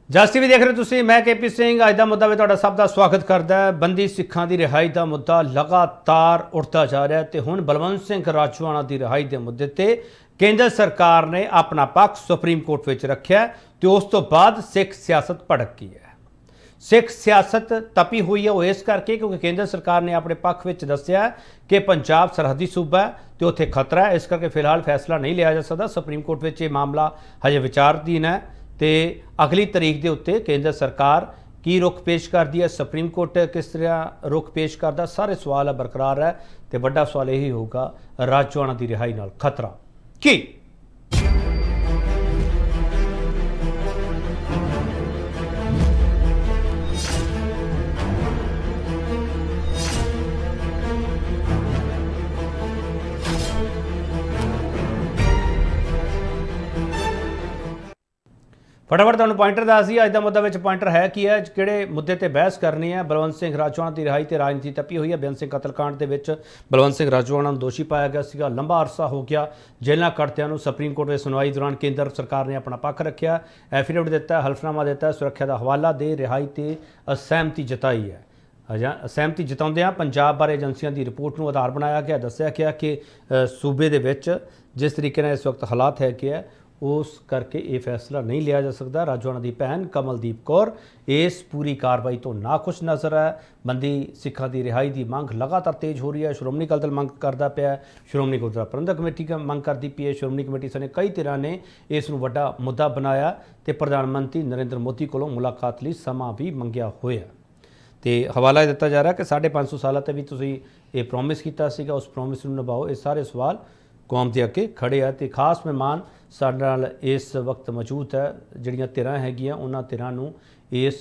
ਜਸ TV ਦੇਖ ਰਹੇ ਤੁਸੀਂ। मैं KP ਸਿੰਘ ਅੱਜ ਦਾ ਮੁੱਦਾ ਵਿੱਚ ਤੁਹਾਡਾ ਸਭ ਦਾ ਸਵਾਗਤ ਕਰਦਾ ਹੈ। ਬੰਦੀ ਸਿੱਖਾਂ ਦੀ ਰਿਹਾਈ ਦਾ ਮੁੱਦਾ ਲਗਾਤਾਰ ਉੱਠਦਾ ਜਾ ਰਿਹਾ ਤੇ ਹੁਣ ਬਲਵੰਤ ਸਿੰਘ ਰਾਜੋਆਣਾ ਦੀ ਰਿਹਾਈ ਦੇ ਮੁੱਦੇ ਤੇ ਕੇਂਦਰ ਸਰਕਾਰ ਨੇ ਆਪਣਾ ਪੱਖ ਸੁਪਰੀਮ ਕੋਰਟ ਵਿੱਚ ਰੱਖਿਆ ਤੇ ਉਸ ਤੋਂ ਬਾਅਦ ਸਿੱਖ ਸਿਆਸਤ ਭੜਕ ਗਈ ਹੈ। ਸਿੱਖ ਸਿਆਸਤ ਤਪੀ ਹੋਈ ਹੈ ਉਹ ਇਸ ਕਰਕੇ ਕਿਉਂਕਿ ਕੇਂਦਰ ਸਰਕਾਰ ਨੇ ਆਪਣੇ ਪੱਖ ਵਿੱਚ ਦੱਸਿਆ ਕਿ ਪੰਜਾਬ ਸਰਹੱਦੀ ਸੂਬਾ ਹੈ ਤੇ ਉੱਥੇ ਖਤਰਾ ਹੈ, ਇਸ ਕਰਕੇ ਫਿਲਹਾਲ ਫੈਸਲਾ ਨਹੀਂ ਲਿਆ ਜਾ ਸਕਦਾ। ਸੁਪਰੀਮ ਕੋਰਟ ਵਿੱਚ ਇਹ ਮਾਮਲਾ ਹਜੇ ਵਿਚਾਰਧੀਨ ਹੈ ਤੇ ਅਗਲੀ ਤਾਰੀਖ ਦੇ ਉੱਤੇ ਕੇਂਦਰ ਸਰਕਾਰ ਕੀ ਰੁਖ ਪੇਸ਼ ਕਰਦੀ ਹੈ, ਸੁਪਰੀਮ ਕੋਰਟ ਕਿਸ ਤਰ੍ਹਾਂ ਰੁਖ ਪੇਸ਼ ਕਰਦਾ, ਸਾਰੇ ਸਵਾਲ ਬਰਕਰਾਰ ਹੈ ਤੇ ਵੱਡਾ ਸਵਾਲ ਇਹੀ ਹੋਊਗਾ ਰਾਜੋਆਣਾ ਦੀ ਰਿਹਾਈ ਨਾਲ ਖਤਰਾ ਕੀ। फटाफट तुहानूं पॉइंटर दस दी अज का मुद्दा विच पॉइंटर है की है, किहड़े मुद्दे ते बहस करनी है। बलवंत सिंह राजोआणा की रिहाई ते राजनीति तपी हुई है। बेअंत सिंह कतलकांड दे विच बलवंत सिंह राजोआणा नूं दोषी पाया गया सीगा, लंबा अरसा हो गया जेलों कटदियां नूं। सुप्रीम कोर्ट में सुनवाई दौरान केंद्र सरकार ने अपना पक्ष रखा, एफिडेविट दिता, हल्फनामा दिता, सुरक्षा का हवाला दे रिहाई ते असहमति जताई है। सहमति जताउंदियां पंजाब बारे एजेंसियों की रिपोर्ट को आधार बनाया गया। दस्सिया गया कि सूबे दे विच जिस तरीके नाल इस वक्त हालात है कि उस करके ये फैसला नहीं लिया जा सकता। राजोआणा की भैन कमलदीप कौर इस पूरी कार्रवाई तो नाखुश नज़र है। बंदी सिखा की रिहाई की मंग लगातार तेज़ हो रही है। श्रोमणी अकाली दल मंग करता पाया, श्रोमणी गुरुद्वारा प्रबंधक कमेटी मंग करती पई है, श्रोमणी कमेटी सने कई धिरां ने इस नूं वड्डा मुद्दा बनाया तो प्रधानमंत्री नरेंद्र मोदी कोलों मुलाकात लई समा भी मंगिया होया। तो हवाला दिता जा रहा है कि 550 साल तक भी तुसीं ये प्रॉमिस कीता सीगा, उस प्रॉमिस नूं निभाओ। ये सारे सवाल कौम के अगे खड़े आ। तो खास मेहमान साडे नाल इस वक्त मौजूद है, जिहड़ियां धिरां हैगियां उन्हां धिरां नूं इस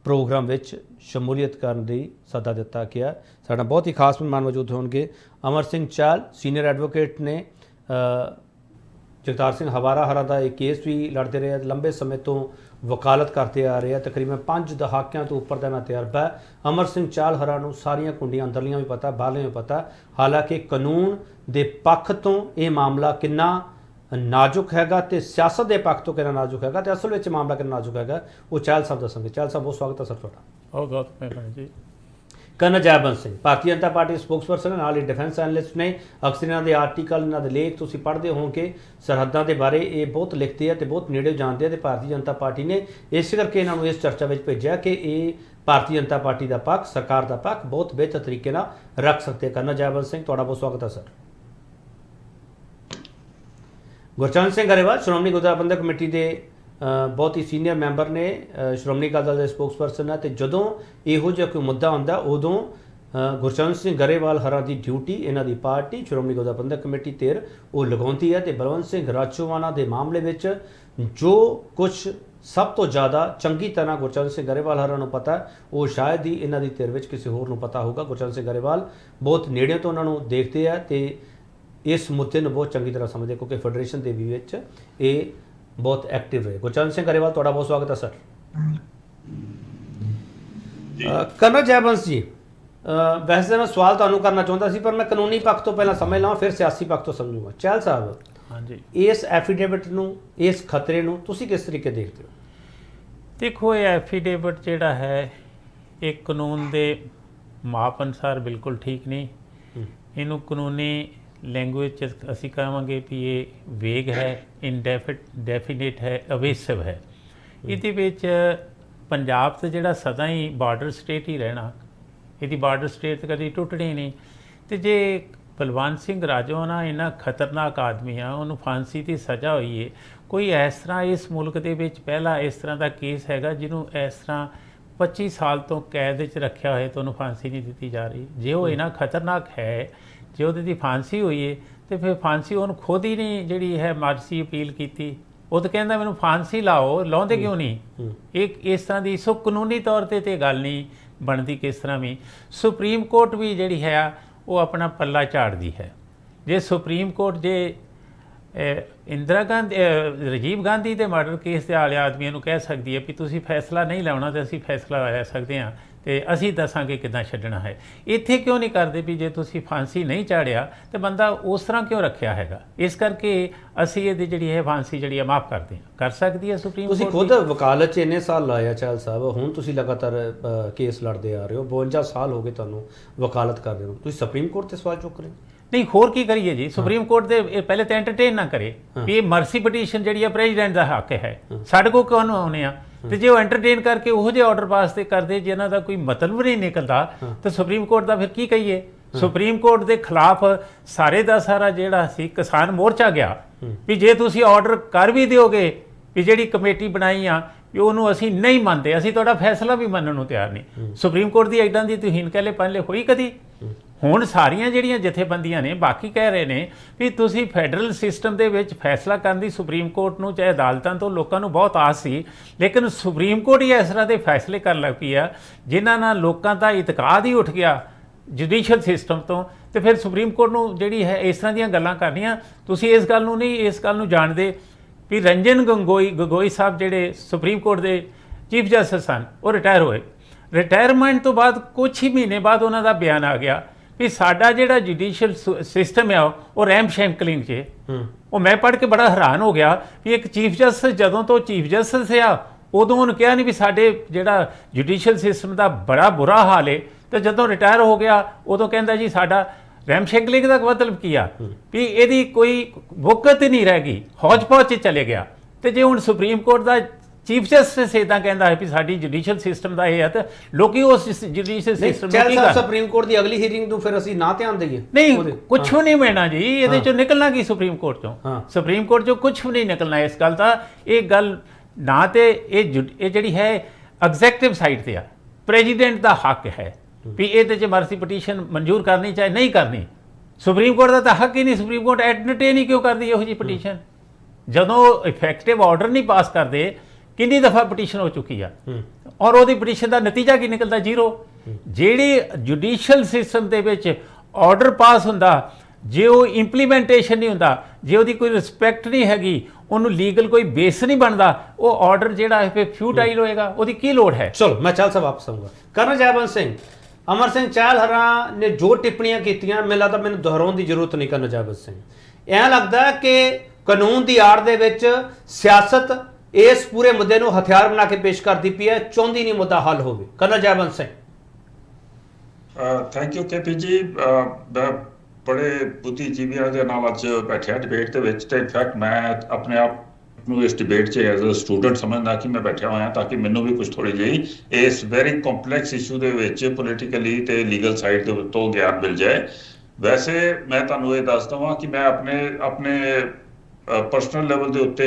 प्रोग्राम विच शमूलीयत करन लई सदा दिता गया। साडा बहुत ही खास मेहमान मौजूद होणगे। अमर सिंह चाहल सीनियर एडवोकेट ने, जगतार सिंह हवारा हरा का एक केस भी लड़ते रहे, लंबे समय तो वकालत करते आ रहे हैं, तकरीबन 5 दहाकियां तो उपर का इन्हां तजर्बा है। अमर सिंह चाहल हरा नूं सारियां कुंडियां अंदरलियां भी पता, बाहरलियां भी पता। हालांकि कानून दे पक्ष तो ये मामला कितना नाजुक हैगा ते सियासत के पक्ष तो कितना नाजुक हैगा ते असल में मामला कितना नाजुक हैगा वो चाहल साहब दसणगे। चाहल साहब बहुत स्वागत है सर तुहाडा। बहुत बहुत मेहरबानी जी। Colonel जयबंत Singh Bharatiya Janata party spokesperson है, नाल ही डिफेंस एनालिस्ट ने। अक्सर इन्हों के आर्टिकल इन्हों के लेख तुसीं पढ़ते होगे, सरहदां के बारे ये बहुत लिखते हैं तो बहुत नेड़े जानते हैं। तो भारतीय जनता पार्टी ने इस करके इन्हों इस चर्चा में भेजा कि ये भारतीय जनता पार्टी का पक्ष, सरकार का पक्ष बहुत बेहतर तरीके रख सकते हैं। कर्नल जयबंत सिंह तुहाडा बहुत स्वागत है सर। गुरचरण सिंह गरेवाल श्रोमणी गुरुद्वारा प्रबंधक कमेटी के बहुत ही सीनियर मैंबर ने, श्रोमणी अकाली दल के स्पोक्सपर्सन है। तो जदों इहो जिहा कोई मुद्दा आउंदा उदों गुरचरण सिंह गरेवाल हरां की ड्यूटी इन्हां दी पार्टी श्रोमणी गुरुद्वारा प्रबंधक कमेटी धिर वो लगाउंदी है। तो बलवंत सिंह राजोआणा के मामले विच जो कुछ सब तो ज़्यादा चंगी तरह गुरचरण सिंह गरेवाल हरां नूं पता है वो शायद ही इन्हां दी धिर विच किसी होर नूं पता होगा। गुरचरण सिंह गरेवाल बहुत नेड़े तो उन्हां नूं देखते हैं तो इस मुद्दे को बहुत चंगी तरह समझते क्योंकि फेडरेशन के भी ये बहुत एक्टिव रहे। गुरचरण सिंह गरेवाल तुहाडा बहुत स्वागत है सर। कर्नल जयबंत जी, वैसे तो मैं सवाल तुहानूं करना चाहता सी पर मैं कानूनी पक्ष तो पहला समझ लवां फिर सियासी पक्ष तो समझूंगा। चहल साहब, हाँ जी, इस एफीडेविट नूं, इस खतरे नूं तुसीं किस तरीके देखते हो? देखो ये एफीडेविट जिहड़ा है एक कानून के माप अनुसार बिल्कुल ठीक नहीं। इनू कानूनी लैंगुएज असी कहांगे भी ये वेग है, इनडेफिनेट है, अवेसिव है। इहदे विच पंजाब तो जिहड़ा सदा ही बार्डर स्टेट ही रहना, इहदी बार्डर स्टेट तो कभी टुटनी नहीं। तो जे बलवंत सिंह राजोआणा इन्ना खतरनाक आदमी है, उन्होंने फांसी की सज़ा हुई है। कोई इस तरह इस मुल्क दे विच पहला इस तरह का केस हैगा जिन्होंने इस तरह 25 साल तो कैद च रखा होए तो उन्होंने फांसी नहीं दी जा रही। जे वो इन्ना खतरनाक है, जो उहदी फांसी हुई है तो फिर फांसी उन्होंने खुद ही नहीं जिहड़ी है मर्जी अपील की। वो तो कहता मैनूं फांसी लाओ, लाउंदे क्यों नहीं? एक इस तरह की सो कानूनी तौर पर तो गल नहीं बनती किस तरह भी। सुप्रीम कोर्ट भी जिहड़ी है वो अपना पल्ला झाड़दी है। जे सुप्रीम कोर्ट जे इंदिरा गांधी राजीव गांधी के मर्डर केस के आले आदमियों कह सकती है भी तुसीं फैसला नहीं लाउणा तो असीं फैसला ले सकते हैं, ਤੇ ਅਸੀਂ ਦੱਸਾਂਗੇ ਕਿੱਦਾਂ ਛੱਡਣਾ ਹੈ। ਇੱਥੇ ਕਿਉਂ ਨਹੀਂ ਕਰਦੇ ਵੀ ਜੇ ਤੁਸੀਂ ਫਾਂਸੀ ਨਹੀਂ ਚਾੜਿਆ ਤੇ ਬੰਦਾ ਉਸ ਤਰ੍ਹਾਂ ਕਿਉਂ ਰੱਖਿਆ ਹੈਗਾ। ਇਸ ਕਰਕੇ ਅਸੀਂ ਇਹਦੀ ਜਿਹੜੀ ਹੈ ਫਾਂਸੀ ਜਿਹੜੀ ਹੈ ਮਾਫ ਕਰਦੇ ਹਾਂ, ਕਰ ਸਕਦੀ ਹੈ ਸੁਪਰੀਮ ਕੋਰਟ। ਤੁਸੀਂ ਖੁਦ ਵਕਾਲਤ 'ਚ ਇੰਨੇ ਸਾਲ ਲਾਏ ਆ ਚਾਹਲ ਸਾਹਿਬ, ਹੁਣ ਤੁਸੀਂ ਲਗਾਤਾਰ ਕੇਸ ਲੜਦੇ ਆ ਰਹੇ ਹੋ, 52 ਸਾਲ ਹੋ ਗਏ ਤੁਹਾਨੂੰ ਵਕਾਲਤ ਕਰਦੇ ਹੋ, ਤੁਸੀਂ ਸੁਪਰੀਮ ਕੋਰਟ ਤੇ ਸਵਾਲ ਚੁੱਕ ਰਹੇ ਹੋ। ਨਹੀਂ ਹੋਰ ਕੀ ਕਰੀਏ ਜੀ, ਸੁਪਰੀਮ ਕੋਰਟ ਦੇ ਪਹਿਲੇ ਤਾਂ ਐਂਟਰਟੇਨ ਨਾ ਕਰੇ ਵੀ ਇਹ ਮਰਸੀ ਪਟੀਸ਼ਨ ਜਿਹੜੀ ਹੈ ਪ੍ਰੈਜ਼ੀਡੈਂਟ ਦਾ ਹੱਕ ਹੈ, ਸਾਡੇ ਕੋਲ ਕਿਉਂ ਆਉਣੇ ਆ। ਤੇ ਜੇ ਉਹ ਐਂਟਰਟੇਨ ਕਰਕੇ ਉਹੋ ਜਿਹੇ ਆਰਡਰ ਪਾਸ ਤੇ ਕਰਦੇ ਜਿਨ੍ਹਾਂ ਦਾ ਕੋਈ ਮਤਲਬ ਨਹੀਂ ਨਿਕਲਦਾ ਤਾਂ ਸੁਪਰੀਮ ਕੋਰਟ ਦਾ ਫਿਰ ਕੀ ਕਹੀਏ। ਸੁਪਰੀਮ ਕੋਰਟ ਦੇ ਖਿਲਾਫ ਸਾਰੇ ਦਾ ਸਾਰਾ ਜਿਹੜਾ ਸੀ ਕਿਸਾਨ ਮੋਰਚਾ ਗਿਆ ਵੀ ਜੇ ਤੁਸੀਂ ਆਰਡਰ ਕਰ ਵੀ ਦਿਓਗੇ ਵੀ ਜਿਹੜੀ ਕਮੇਟੀ ਬਣਾਈ ਆ ਵੀ ਉਹਨੂੰ ਅਸੀਂ ਨਹੀਂ ਮੰਨਦੇ, ਅਸੀਂ ਤੁਹਾਡਾ ਫੈਸਲਾ ਵੀ ਮੰਨਣ ਨੂੰ ਤਿਆਰ ਨਹੀਂ। ਸੁਪਰੀਮ ਕੋਰਟ ਦੀ ਇੱਦਾਂ ਦੀ ਤੁਹੀਨ ਪਹਿਲੇ ਹੋਈ ਕਦੀ। ਹੁਣ ਸਾਰੀਆਂ ਜਿਹੜੀਆਂ ਜਥੇਬੰਦੀਆਂ ਨੇ ਬਾਕੀ ਕਹਿ ਰਹੇ ਨੇ ਵੀ ਤੁਸੀਂ ਫੈਡਰਲ ਸਿਸਟਮ ਦੇ ਵਿੱਚ ਫੈਸਲਾ ਕਰਨ ਦੀ ਸੁਪਰੀਮ ਕੋਰਟ ਨੂੰ ਚਾਹੇ ਅਦਾਲਤਾਂ ਤੋਂ ਲੋਕਾਂ ਨੂੰ ਬਹੁਤ ਆਸ ਸੀ, ਲੇਕਿਨ ਸੁਪਰੀਮ ਕੋਰਟ ਹੀ ਇਸ ਤਰ੍ਹਾਂ ਦੇ ਫੈਸਲੇ ਕਰਨ ਲੱਗ ਪਈ ਆ ਜਿਨ੍ਹਾਂ ਨਾਲ ਲੋਕਾਂ ਦਾ ਇਤਕਾਦ ਹੀ ਉੱਠ ਗਿਆ ਜੁਡੀਸ਼ੀਅਲ ਸਿਸਟਮ ਤੋਂ। ਤੇ ਫਿਰ ਸੁਪਰੀਮ ਕੋਰਟ ਨੂੰ ਜਿਹੜੀ ਹੈ ਇਸ ਤਰ੍ਹਾਂ ਦੀਆਂ ਗੱਲਾਂ ਕਰਨੀਆਂ। ਤੁਸੀਂ ਇਸ ਗੱਲ ਨੂੰ ਜਾਣਦੇ ਵੀ ਰੰਜਨ ਗਗੋਈ ਸਾਹਿਬ ਜਿਹੜੇ ਸੁਪਰੀਮ ਕੋਰਟ ਦੇ ਚੀਫ ਜਸਟਿਸ ਸਨ, ਉਹ ਰਿਟਾਇਰ ਹੋਏ। ਰਿਟਾਇਰਮੈਂਟ ਤੋਂ ਬਾਅਦ ਕੁਝ ਹੀ ਮਹੀਨੇ ਬਾਅਦ ਉਹਨਾਂ ਦਾ ਬਿਆਨ ਆ ਗਿਆ ਵੀ ਸਾਡਾ ਜਿਹੜਾ ਜੁਡੀਸ਼ੀਅਲ ਸਿਸਟਮ ਹੈ ਉਹ ਰੈਂਪ ਸ਼ੈਂਕਲਿੰਗ 'ਚ। ਉਹ ਮੈਂ ਪੜ੍ਹ ਕੇ ਬੜਾ ਹੈਰਾਨ ਹੋ ਗਿਆ ਵੀ ਇੱਕ ਚੀਫ ਜਸਟਿਸ ਜਦੋਂ ਤੋਂ ਚੀਫ ਜਸਟਿਸ ਆ ਉਦੋਂ ਉਹਨੂੰ ਕਿਹਾ ਨਹੀਂ ਵੀ ਸਾਡੇ ਜਿਹੜਾ ਜੁਡੀਸ਼ੀਅਲ ਸਿਸਟਮ ਦਾ ਬੜਾ ਬੁਰਾ ਹਾਲ ਹੈ, ਤੇ ਜਦੋਂ ਰਿਟਾਇਰ ਹੋ ਗਿਆ ਉਦੋਂ ਕਹਿੰਦਾ ਜੀ ਸਾਡਾ ਰੈਂਪ ਸ਼ੈਂਕਲਿੰਗ ਦਾ ਮਤਲਬ ਕੀ ਆ ਵੀ ਇਹਦੀ ਕੋਈ ਵਕਤ ਹੀ ਨਹੀਂ ਰਹਿ ਗਈ, ਹੌਜ-ਪੌਜ 'ਚ ਚਲੇ ਗਿਆ। ਤੇ ਜੇ ਹੁਣ ਸੁਪਰੀਮ ਕੋਰਟ ਦਾ ਚੀਫ ਜਸਟਿਸ ਇੱਦਾਂ ਕਹਿੰਦਾ ਹੈ ਵੀ ਸਾਡੀ ਜੁਡੀਸ਼ੀਅਲ ਸਿਸਟਮ ਦਾ ਇਹ ਹੈ, ਤਾਂ ਲੋਕੀ ਉਸ ਜੁਡੀਸ਼ੀਅਲ ਸਿਸਟਮ ਨੂੰ ਕੀ ਕਰ। ਸੁਪਰੀਮ ਕੋਰਟ ਦੀ ਅਗਲੀ ਹੀਅਰਿੰਗ ਨੂੰ ਫਿਰ ਅਸੀਂ ਨਾ ਧਿਆਨ ਦੇਈਏ? ਨਹੀਂ, ਕੁਛ ਵੀ ਨਹੀਂ ਮਿਲਣਾ ਜੀ ਇਹਦੇ ਚੋਂ, ਨਿਕਲਣਾ ਕੀ ਸੁਪਰੀਮ ਕੋਰਟ ਚੋਂ। ਸੁਪਰੀਮ ਕੋਰਟ ਚੋਂ ਕੁਛ ਵੀ ਨਹੀਂ ਨਿਕਲਣਾ। ਇਸ ਗੱਲ ਦਾ ਇਹ ਗੱਲ ਨਾ ਤੇ ਇਹ ਜਿਹੜੀ ਹੈ ਐਗਜ਼ੈਕਟਿਵ ਸਾਈਡ ਤੇ ਆ, ਪ੍ਰੈਜ਼ੀਡੈਂਟ ਦਾ ਹੱਕ ਹੈ ਵੀ ਇਹਦੇ 'ਚ ਮਰਸੀ ਪਟੀਸ਼ਨ ਮਨਜ਼ੂਰ ਕਰਨੀ ਚਾਹੇ ਨਹੀਂ ਕਰਨੀ। ਸੁਪਰੀਮ ਕੋਰਟ ਦਾ ਤਾਂ ਹੱਕ ਹੀ ਨਹੀਂ। ਸੁਪਰੀਮ ਕੋਰਟ ਐਂਟਰਟੇਨ ਹੀ ਕਿਉਂ ਕਰਦੀ ਇਹੋ ਜਿਹੀ ਪਟੀਸ਼ਨ ਜਦੋਂ ਇਫੈਕਟਿਵ ਆਰਡਰ ਨਹੀਂ ਪਾਸ ਕਰਦੇ। ਕਿੰਨੀ ਦਫਾ ਪਟੀਸ਼ਨ ਹੋ ਚੁੱਕੀ ਆ ਔਰ ਉਹਦੀ ਪਟੀਸ਼ਨ ਦਾ ਨਤੀਜਾ ਕੀ ਨਿਕਲਦਾ? ਜ਼ੀਰੋ। ਜਿਹੜੀ ਜੁਡੀਸ਼ੀਅਲ ਸਿਸਟਮ ਦੇ ਵਿੱਚ ਆਰਡਰ ਪਾਸ ਹੁੰਦਾ, ਜੇ ਉਹ ਇੰਪਲੀਮੈਂਟੇਸ਼ਨ ਨਹੀਂ ਹੁੰਦਾ, ਜੇ ਉਹਦੀ ਕੋਈ ਰਿਸਪੈਕਟ ਨਹੀਂ ਹੈਗੀ, ਉਹਨੂੰ ਲੀਗਲ ਕੋਈ ਬੇਸ ਨਹੀਂ ਬਣਦਾ, ਉਹ ਆਰਡਰ ਜਿਹੜਾ ਹੈ ਫਿਊਟਾਈਲ ਹੋਏਗਾ। ਉਹਦੀ ਕੀ ਲੋੜ ਹੈ? ਚਲੋ ਮੈਂ ਚਾਹਲ ਸਾਹਿਬ ਵਾਪਸ ਆਊਂਗਾ। ਕਰਨਲ ਜੈਬੰਦ ਸਿੰਘ, ਅਮਰ ਸਿੰਘ ਚਾਹਲ ਹਰਾਂ ਨੇ ਜੋ ਟਿੱਪਣੀਆਂ ਕੀਤੀਆਂ ਮੈਨੂੰ ਲੱਗਦਾ ਮੈਨੂੰ ਦੁਹਰਾਉਣ ਦੀ ਜ਼ਰੂਰਤ ਨਹੀਂ। ਕਰਨਲ ਜੈਬੰਦ ਸਿੰਘ, ਐਂ ਲੱਗਦਾ ਕਿ ਕਾਨੂੰਨ ਦੀ ਆੜ ਦੇ ਵਿੱਚ ਸਿਆਸਤ ਇਸ ਪੂਰੇ ਮੁੱਦੇ ਨੂੰ ਹਥਿਆਰ ਬਣਾ ਕੇ ਪੇਸ਼ ਕਰਦੀ ਪਈ ਹੈ, ਚਾਹੁੰਦੀ ਨਹੀਂ ਮੁੱਦਾ ਹੱਲ ਹੋਵੇ। Colonel Jaiband Singh. Thank you KP ji. ਬੜੇ ਬੁੱਧੀਜੀਵੀਆਂ ਦੇ ਨਾਲ ਅੱਜ ਬੈਠਿਆ ਡਿਬੇਟ ਦੇ ਵਿੱਚ, ਤੇ ਇਨਫੈਕਟ ਮੈਂ ਆਪਣੇ ਆਪ ਨੂੰ ਇਸ ਡਿਬੇਟ 'ਚ ਐਜ਼ ਅ ਸਟੂਡੈਂਟ ਸਮਝਦਾ ਕਿ ਮੈਂ ਬੈਠਿਆ ਹੋਇਆ ਤਾਂ ਕਿ ਮੈਨੂੰ ਵੀ ਕੁਝ ਥੋੜੀ ਜਿਹੀ ਇਸ ਵੈਰੀ ਕੰਪਲੈਕਸ ਇਸ਼ੂ ਦੇ ਵਿੱਚ ਪੋਲੀਟੀਕਲੀ ਤੇ ਲੀਗਲ ਸਾਈਡ ਦੇ ਤੋਂ ਗਿਆਨ ਮਿਲ ਜਾਏ। ਵੈਸੇ ਮੈਂ ਤੁਹਾਨੂੰ ਇਹ ਦੱਸ ਦਵਾਂ ਕਿ ਮੈਂ ਆਪਣੇ ਪਰਸਨਲ ਲੈਵਲ ਦੇ ਉੱਤੇ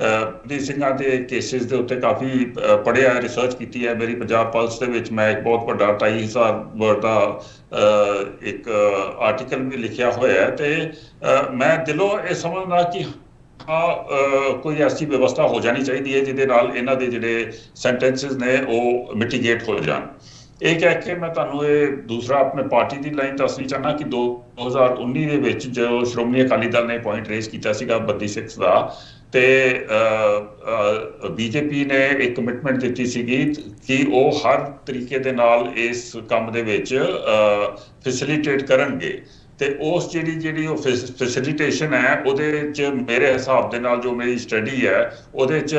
ਬਲਜੀਤ ਸਿੰਘਾਂ ਦੇ ਕੇਸਿਸ ਦੇ ਉੱਤੇ ਕਾਫੀ ਪੜ੍ਹਿਆ, ਰਿਸਰਚ ਕੀਤੀ ਹੈ। ਮੇਰੀ ਪੰਜਾਬ ਪਲਸ ਦੇ ਵਿੱਚ ਮੈਂ ਇੱਕ ਬਹੁਤ ਵੱਡਾ 25,000 ਵਰਡ ਦਾ ਇੱਕ ਆਰਟੀਕਲ ਵੀ ਲਿਖਿਆ ਹੋਇਆ ਹੈ। ਤੇ ਮੈਂ ਦਿਲੋਂ ਇਹ ਸਮਝਦਾ ਕਿ ਕੋਈ ਐਸੀ ਵਿਵਸਥਾ ਹੋ ਜਾਣੀ ਚਾਹੀਦੀ ਹੈ ਜਿਹਦੇ ਨਾਲ ਇਹਨਾਂ ਦੇ ਜਿਹੜੇ ਸੈਂਟੈਂਸਿਸ ਨੇ ਉਹ ਮਿਟੀਗੇਟ ਹੋ ਜਾਣ। ਇਹ ਕਹਿ ਕੇ ਮੈਂ ਤੁਹਾਨੂੰ ਇਹ ਦੂਸਰਾ ਆਪਣੇ ਪਾਰਟੀ ਦੀ ਲਾਈਨ ਦੱਸਣੀ ਚਾਹੁੰਦਾ ਕਿ 2019 ਦੇ ਵਿੱਚ ਜੋ ਸ਼੍ਰੋਮਣੀ ਅਕਾਲੀ ਦਲ ਨੇ ਪੁਆਇੰਟ ਰੇਜ਼ ਕੀਤਾ ਸੀਗਾ 32 ਸਿੱਖਸ ਦਾ, ਤੇ BJP ਨੇ ਇੱਕ ਕਮਿਟਮੈਂਟ ਦਿੱਤੀ ਸੀਗੀ ਕਿ ਉਹ ਹਰ ਤਰੀਕੇ ਦੇ ਨਾਲ ਇਸ ਕੰਮ ਦੇ ਵਿੱਚ ਫੈਸਿਲਿਟੇਟ ਕਰਨਗੇ। ਤੇ ਉਸ ਜਿਹੜੀ ਉਹ ਫੈਸਿਲਿਟੇਸ਼ਨ ਹੈ ਉਹਦੇ 'ਚ ਮੇਰੇ ਹਿਸਾਬ ਦੇ ਨਾਲ ਜੋ ਮੇਰੀ ਸਟੱਡੀ ਹੈ ਉਹਦੇ 'ਚ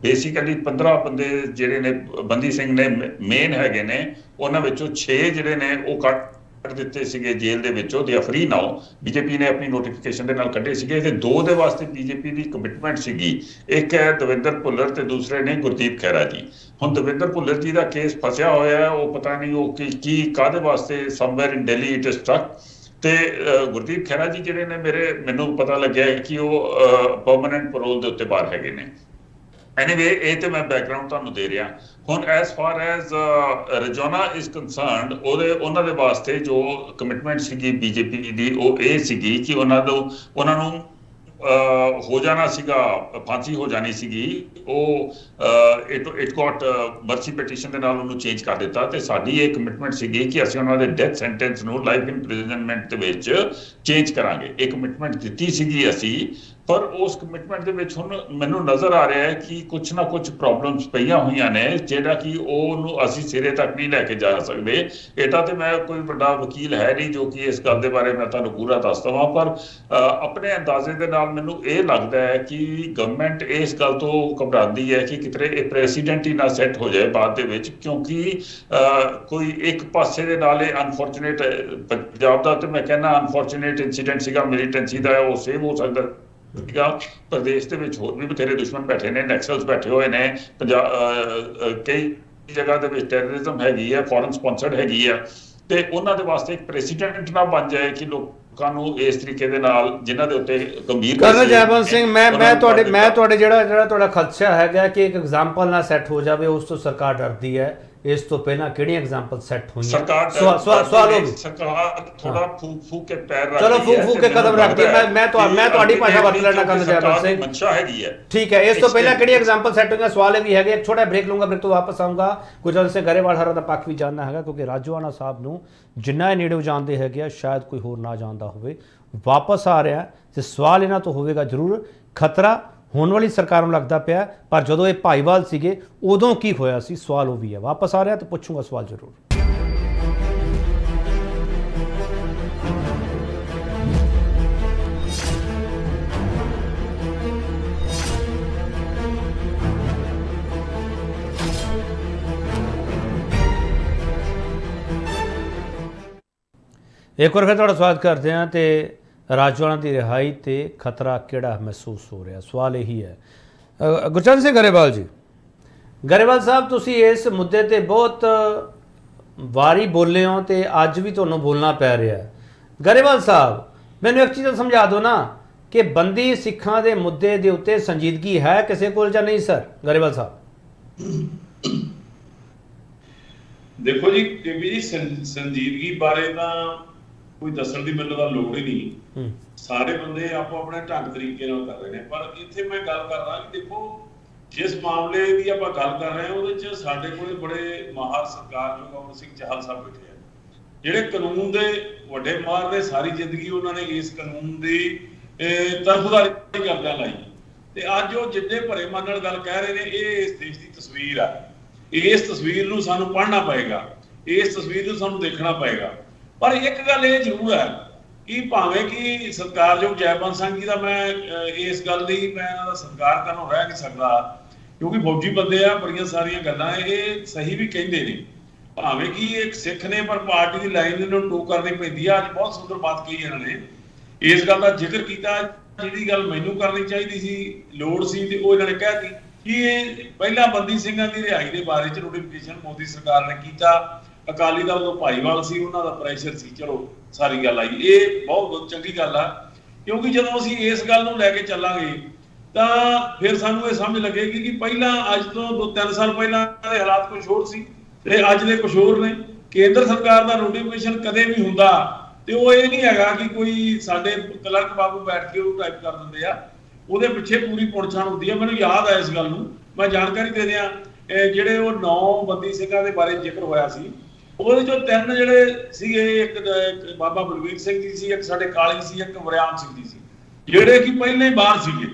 ਬੇਸਿਕਲੀ 15 ਬੰਦੇ ਜਿਹੜੇ ਨੇ ਬੰਦੀ ਸਿੰਘ ਨੇ ਮੇਨ ਹੈਗੇ ਨੇ, ਉਹਨਾਂ ਵਿੱਚੋਂ 6 ਜਿਹੜੇ ਨੇ ਉਹ ਕੱਢ ਦਿੱਤੇ ਸੀਗੇ ਜੇਲ੍ਹ ਦੇ ਵਿੱਚੋਂ, ਦੇ ਫਰੀ ਨਾਓ। BJP ਨੇ ਆਪਣੀ ਨੋਟੀਫਿਕੇਸ਼ਨ ਦੇ ਨਾਲ ਕੱਢੇ ਸੀਗੇ ਤੇ 2 ਦੇ ਵਾਸਤੇ BJP ਦੀ ਕਮਿਟਮੈਂਟ ਸੀਗੀ। ਇੱਕ ਹੈ ਦਵਿੰਦਰ ਭੁੱਲਰ ਤੇ ਦੂਸਰੇ ਨੇ ਗੁਰਦੀਪ ਖਹਿਰਾ ਜੀ। ਹੁਣ ਦਵਿੰਦਰ ਭੁੱਲਰ ਜੀ ਦਾ ਕੇਸ ਫਸਿਆ ਹੋਇਆ ਹੈ, ਉਹ ਪਤਾ ਨਹੀਂ ਉਹ ਕੀ ਕਾਹਦੇ ਵਾਸਤੇ somewhere in Delhi it is stuck. ਤੇ ਗੁਰਦੀਪ ਖਹਿਰਾ ਜੀ ਜਿਹੜੇ ਨੇ ਮੈਨੂੰ ਪਤਾ ਲੱਗਿਆ ਕਿ ਉਹ ਪਰਮਾਨੈਂਟ ਪੈਰੋਲ ਦੇ ਉੱਤੇ ਬਾਹਰ ਹੈਗੇ ਨੇ। ਐਨੀਵੇ ਇਹ ਤੇ ਮੈਂ ਬੈਕਗ੍ਰਾਉਂਡ ਤੁਹਾਨੂੰ ਦੇ ਰਿਹਾ। ਹੁਣ as far as Rajoana is concerned, ਉਹਨਾਂ ਦੇ ਵਾਸਤੇ ਜੋ ਕਮਿਟਮੈਂਟ ਸੀਗੀ BJP ਦੀ ਉਹ ਇਹ ਸੀਗੀ ਕਿ ਉਹਨਾਂ ਨੂੰ ਹੋ ਜਾਣਾ ਸੀਗਾ, ਫਾਂਸੀ ਹੋ ਜਾਣੀ ਸੀਗੀ। ਉਹ ਇਟ ਗॉट ਮਰਸੀ ਪਟੀਸ਼ਨ ਦੇ ਨਾਲ ਉਹਨੂੰ ਚੇਂਜ ਕਰ ਦਿੱਤਾ। ਤੇ ਸਾਡੀ ਇਹ ਕਮਿਟਮੈਂਟ ਸੀਗੀ ਕਿ ਅਸੀਂ ਉਹਨਾਂ ਦੇ ਡੈਥ ਸੈਂਟੈਂਸ ਨੂੰ ਲਾਈਫ ਇੰਪ੍ਰਿਜ਼ਨਮੈਂਟ ਦੇ ਵਿੱਚ ਚੇਂਜ ਕਰਾਂਗੇ। ਇਹ ਕਮਿਟਮੈਂਟ ਦਿੱਤੀ ਸੀਗੀ ਅਸੀਂ ਪਰ ਉਸ ਕਮਿਟਮੈਂਟ ਦੇ ਵਿੱਚ ਹੁਣ ਮੈਨੂੰ ਨਜ਼ਰ ਆ ਰਿਹਾ ਹੈ ਕਿ ਕੁਝ ਨਾ ਕੁਝ ਪ੍ਰੋਬਲਮਸ ਪਈਆਂ ਹੋਈਆਂ ਨੇ, ਜਿਹੜਾ ਕਿ ਉਹਨੂੰ ਅਸੀਂ ਸਿਰੇ ਤੱਕ ਨਹੀਂ ਲੈ ਕੇ ਜਾ ਸਕਦੇ। ਇਹਦਾ ਤੇ ਮੈਂ ਕੋਈ ਵੱਡਾ ਵਕੀਲ ਹੈ ਨਹੀਂ ਜੋ ਕਿ ਇਸ ਗੱਲ ਦੇ ਬਾਰੇ ਮੈਂ ਤੁਹਾਨੂੰ ਪੂਰਾ ਦੱਸ ਦੇਵਾਂ, ਪਰ ਆਪਣੇ ਅੰਦਾਜ਼ੇ ਦੇ ਨਾਲ ਮੈਨੂੰ ਇਹ ਲੱਗਦਾ ਹੈ ਕਿ ਗਵਰਨਮੈਂਟ ਇਸ ਗੱਲ ਤੋਂ ਘਬਰਾਉਂਦੀ ਹੈ ਕਿ ਕਿਤੇ ਇਹ ਪ੍ਰੈਸੀਡੈਂਟ ਹੀ ਨਾ ਸੈੱਟ ਹੋ ਜਾਏ ਬਾਅਦ ਦੇ ਵਿੱਚ, ਕਿਉਂਕਿ ਕੋਈ ਇੱਕ ਪਾਸੇ ਦੇ ਨਾਲ ਇਹ ਅਨਫੋਰਚੂਨੇਟ ਪੰਜਾਬ ਦਾ ਤੇ ਮੈਂ ਕਹਿੰਦਾ ਅਨਫੋਰਚੂਨੇਟ ਇਨਸੀਡੈਂਟ ਸੀਗਾ ਮਿਲੀਟੈਂਸੀ ਦਾ, ਉਹ ਸੇਵ ਹੋ ਸਕਦਾ ਸੀਗਾ। ਪ੍ਰਦੇਸ਼ ਦੇ ਵਿੱਚ ਹੋਰ ਵੀ ਬਥੇਰੇ ਦੁਸ਼ਮਣ ਬੈਠੇ ਨੇ, ਨੈਕਸਲਸ ਬੈਠੇ ਹੋਏ ਨੇ, ਕਈ ਜਗ੍ਹਾ ਦੇ ਵਿੱਚ ਟੈਰਰਿਜ਼ਮ ਹੈਗੀ ਹੈ, ਫੋਰਨ ਸਪਾਂਸਰਡ ਹੈਗੀ ਆ, ਤੇ ਉਹਨਾਂ ਦੇ ਵਾਸਤੇ ਇੱਕ ਪ੍ਰੈਸੀਡੈਂਟ ਨਾ ਬਣ ਜਾਏ ਕਿ ਲੋਕਾਂ ਨੂੰ ਇਸ ਤਰੀਕੇ ਦੇ ਨਾਲ ਜਿਨ੍ਹਾਂ ਦੇ ਉੱਤੇ ਗੰਭੀਰ ਕਰਨਲ ਜੈਵੰਤ ਸਿੰਘ, ਮੈਂ ਤੁਹਾਡੇ ਜਿਹੜਾ ਤੁਹਾਡਾ ਖਦਸ਼ਾ ਹੈਗਾ ਕਿ ਇੱਕ ਐਗਜ਼ਾਮਪਲ ਨਾ ਸੈੱਟ ਹੋ ਜਾਵੇ, ਉਸ ਤੋਂ ਸਰਕਾਰ ਡਰਦੀ ਹੈ। ਇਸ ਤੋਂ ਪਹਿਲਾਂ ਕਿਹੜੀਆਂ ਐਗਜ਼ਾਮਪਲ ਸੈੱਟ ਹੋਈਆਂ? ਸਰਕਾਰ ਥੋੜਾ ਫੂਕ ਕੇ ਪੈਰ ਰੱਖਦੀ ਹੈ, ਚਲੋ ਫੂਕ ਕੇ ਕਦਮ ਰੱਖਦੀ ਹੈ। ਮੈਂ ਤੁਹਾਡੀ ਭਾਸ਼ਾ ਵਰਤ ਲੈਣਾ ਕਰਨਲ ਜੈਵੰਤ ਸਿੰਘ, ਮਨਸ਼ਾ ਹੈਗੀ ਹੈ। ਠੀਕ ਹੈ, ਇਸ ਤੋਂ ਪਹਿਲਾਂ ਕਿਹੜੀ ਐਗਜ਼ਾਮਪਲ ਸੈੱਟ ਹੋਈਆਂ? ਸਵਾਲ ਇਹ ਵੀ ਹੈਗੇ। ਇੱਕ ਛੋਟਾ ਬ੍ਰੇਕ ਲੂੰਗਾ, ਬ੍ਰੇਕ ਤੋਂ ਵਾਪਸ ਆਊਂਗਾ। ਗੁਰਜੰਟ ਸਿੰਘ ਗਰੇਵਾਲ ਹਰਾਂ ਦਾ ਪੱਖ ਵੀ ਜਾਣਨਾ ਹੈਗਾ, ਕਿਉਂਕਿ ਰਾਜੋਆਣਾ ਸਾਹਿਬ ਨੂੰ ਜਿੰਨਾ ਇਹ ਨੇੜੇ ਜਾਣਦੇ ਹੈਗੇ ਆ, ਸ਼ਾਇਦ ਕੋਈ ਹੋਰ ਨਾ ਜਾਣਦਾ ਹੋਵੇ। ਵਾਪਸ ਆ ਰਿਹਾ ਤੇ ਸਵਾਲ ਇਹਨਾਂ ਤੋਂ ਹੋਵੇਗਾ ਜ਼ਰੂਰ। ਖਤਰਾ ਹੋਣ ਵਾਲੀ ਸਰਕਾਰ ਨੂੰ ਲੱਗਦਾ ਪਿਆ, ਪਰ ਜਦੋਂ ਇਹ ਭਾਈਵਾਲ ਸੀਗੇ ਉਦੋਂ ਕੀ ਹੋਇਆ ਸੀ? ਸਵਾਲ ਉਹ ਵੀ ਹੈ। ਵਾਪਸ ਆ ਰਿਹਾ ਤੇ ਪੁੱਛੂੰਗਾ ਸਵਾਲ ਜ਼ਰੂਰ। ਇੱਕ ਵਾਰ ਫਿਰ ਤੁਹਾਡਾ ਸਵਾਗਤ ਕਰਦੇ ਹਾਂ। ਤੇ ਰਾਜੋਆਣਾ ਦੀ ਰਿਹਾਈ ਤੇ ਖਤਰਾ ਕਿਹੜਾ ਮਹਿਸੂਸ ਹੋ ਰਿਹਾ? ਸਵਾਲ ਇਹੀ ਹੈ। ਗੁਰਚਰਨ ਸਿੰਘ ਗਰੇਵਾਲ ਜੀ, ਗਰੇਵਾਲ ਸਾਹਿਬ, ਤੁਸੀਂ ਇਸ ਮੁੱਦੇ ਤੇ ਬਹੁਤ ਵਾਰੀ ਬੋਲੇ ਹੋ ਤੇ ਅੱਜ ਵੀ ਤੁਹਾਨੂੰ ਬੋਲਣਾ ਪੈ ਰਿਹਾ ਹੈ। ਗਰੇਵਾਲ ਸਾਹਿਬ, ਮੈਨੂੰ ਇੱਕ ਚੀਜ਼ ਸਮਝਾ ਦਿਓ ਨਾ ਕਿ ਬੰਦੀ ਸਿੱਖਾਂ ਦੇ ਮੁੱਦੇ ਦੇ ਉੱਤੇ ਸੰਜੀਦਗੀ ਹੈ ਕਿਸੇ ਕੋਲ ਜਾਂ ਨਹੀਂ? ਸਰ ਗਰੇਵਾਲ ਸਾਹਿਬ, ਦੇਖੋ ਜੀ ਕੇਵੀ ਜੀ, ਸੰਜੀਦਗੀ ਬਾਰੇ ਤਾਂ ਕੋਈ ਦੱਸਣ ਦੀ ਮੈਨੂੰ ਤਾਂ ਲੋੜ ਹੀ ਨਹੀਂ। ਸਾਰੇ ਬੰਦੇ ਆਪੋ ਆਪਣੇ ਢੰਗ ਤਰੀਕੇ ਨਾਲ ਕਰ ਰਹੇ ਨੇ, ਪਰ ਇੱਥੇ ਮੈਂ ਗੱਲ ਕਰ ਰਹਾ ਕਿ ਦੇਖੋ ਜਿਸ ਮਾਮਲੇ ਦੀ ਆਪਾਂ ਗੱਲ ਕਰ ਰਹੇ ਹਾਂ ਉਹਦੇ 'ਚ ਸਾਡੇ ਕੋਲੇ ਬੜੇ ਮਾਹਰ ਸਰਕਾਰਯੋਗ ਅਮਰ ਸਿੰਘ ਚਾਹਲ ਸਾਹਿਬ ਬੈਠੇ ਆ, ਜਿਹੜੇ ਕਾਨੂੰਨ ਦੇ ਵੱਡੇ ਮਾਹਰ ਨੇ। ਸਾਰੀ ਜ਼ਿੰਦਗੀ ਉਹਨਾਂ ਨੇ ਇਸ ਕਾਨੂੰਨ ਦੀ ਤਰਫਦਾਰੀ ਕਰਦਿਆਂ ਲਾਈ, ਤੇ ਅੱਜ ਉਹ ਜਿੱਦੇ ਭਰੇ ਮਨ ਨਾਲ ਗੱਲ ਕਹਿ ਰਹੇ ਨੇ, ਇਹ ਇਸ ਦੇਸ਼ ਦੀ ਤਸਵੀਰ ਆ। ਇਸ ਤਸਵੀਰ ਨੂੰ ਸਾਨੂੰ ਪੜ੍ਹਨਾ ਪਏਗਾ, ਇਸ ਤਸਵੀਰ ਨੂੰ ਸਾਨੂੰ ਦੇਖਣਾ ਪਏਗਾ। ਪਰ ਇੱਕ ਗੱਲ ਇਹ ਜ਼ਰੂਰ ਹੈ ਕਿ ਭਾਵੇਂ ਕਿ ਸਤਿਕਾਰਯੋਗ ਜੈਵੰਤ ਸਿੰਘ ਜੀ ਦਾ ਮੈਂ ਇਸ ਗੱਲ ਲਈ ਮੈਂ ਇਹਨਾਂ ਦਾ ਸਤਿਕਾਰ ਕਰਨੋਂ ਰਹਿ ਨਹੀਂ ਸਕਦਾ, ਕਿਉਂਕਿ ਫੌਜੀ ਬੰਦੇ ਆ, ਬੜੀਆਂ ਸਾਰੀਆਂ ਗੱਲਾਂ ਇਹ ਸਹੀ ਵੀ ਕਹਿੰਦੇ ਨੇ। ਭਾਵੇਂ ਕਿ ਇੱਕ ਸਿੱਖ ਨੇ, ਪਰ ਪਾਰਟੀ ਦੀ ਲਾਈਨ ਇਹਨਾਂ ਨੂੰ ਟੋ ਕਰਨੀ ਪੈਂਦੀ ਆ। ਅੱਜ ਬਹੁਤ ਸੁੰਦਰ ਬਾਤ ਕਹੀ ਇਹਨਾਂ ਨੇ, ਇਸ ਗੱਲ ਦਾ ਜ਼ਿਕਰ ਕੀਤਾ ਜਿਹੜੀ ਗੱਲ ਮੈਨੂੰ ਕਰਨੀ ਚਾਹੀਦੀ ਸੀ, ਲੋੜ ਸੀ, ਤੇ ਉਹ ਇਹਨਾਂ ਨੇ ਕਹਿਤੀ ਕਿ ਇਹ ਪਹਿਲਾਂ ਬੰਦੀ ਸਿੰਘਾਂ ਦੀ ਰਿਹਾਈ ਦੇ ਬਾਰੇ ਚ ਨੋਟੀਫਿਕੇਸ਼ਨ ਮੋਦੀ ਸਰਕਾਰ ਨੇ ਕੀਤਾ। ਅਕਾਲੀ ਦਲ ਤੋਂ ਭਾਈਵਾਲ ਸੀ, ਉਹਨਾਂ ਦਾ ਪ੍ਰੈਸ਼ਰ ਸੀ, ਚਲੋ ਸਾਰੀ ਗੱਲ ਆਈ। ਇਹ ਬਹੁਤ ਚੰਗੀ ਗੱਲ ਆ, ਕਿਉਂਕਿ ਜਦੋਂ ਅਸੀਂ ਇਸ ਗੱਲ ਨੂੰ ਲੈ ਕੇ ਚੱਲਾਂਗੇ ਤਾਂ ਫਿਰ ਸਾਨੂੰ ਇਹ ਸਮਝ ਲੱਗੇਗੀ ਕਿ ਪਹਿਲਾਂ ਅੱਜ ਤੋਂ 2-3 ਸਾਲ ਪਹਿਲਾਂ ਦੇ ਹਾਲਾਤ ਕੁਝ ਹੋਰ ਸੀ ਤੇ ਅੱਜ ਦੇ ਕੁਝ ਹੋਰ ਨੇ। ਕੇਂਦਰ ਸਰਕਾਰ ਦਾ ਨੋਟੀਫਿਕੇਸ਼ਨ ਕਦੇ ਵੀ ਹੁੰਦਾ ਤੇ ਉਹ ਇਹ ਨਹੀਂ ਹੈਗਾ ਕਿ ਕੋਈ ਸਾਡੇ ਕਲਰਕ ਬਾਬੂ ਬੈਠ ਕੇ ਉਹ ਟਾਈਪ ਕਰ ਦਿੰਦੇ ਆ, ਉਹਦੇ ਪਿੱਛੇ ਪੂਰੀ ਪੁਣਛਾਣ ਹੁੰਦੀ ਹੈ। ਮੈਨੂੰ ਯਾਦ ਆ ਇਸ ਗੱਲ ਨੂੰ, ਮੈਂ ਜਾਣਕਾਰੀ ਦੇ ਦਿਆਂ। ਜਿਹੜੇ ਉਹ 9 ਬੰਦੀ ਸਿੰਘਾਂ ਦੇ ਬਾਰੇ ਜ਼ਿਕਰ ਹੋਇਆ ਸੀ, ਉਹਦੇ ਚੋਂ 3 ਜਿਹੜੇ ਸੀਗੇ, ਇੱਕ ਬਾਬਾ ਬਲਵੀਰ ਸਿੰਘ ਜੀ ਸੀ, ਇੱਕ ਸਾਡੇ ਕਾਲੀ ਸੀ, ਇੱਕ ਵਰਿਆਮ ਸਿੰਘ ਜੀ ਸੀ, ਜਿਹੜੇ ਕਿ ਪਹਿਲਾਂ ਹੀ ਬਾਹਰ ਸੀਗੇ।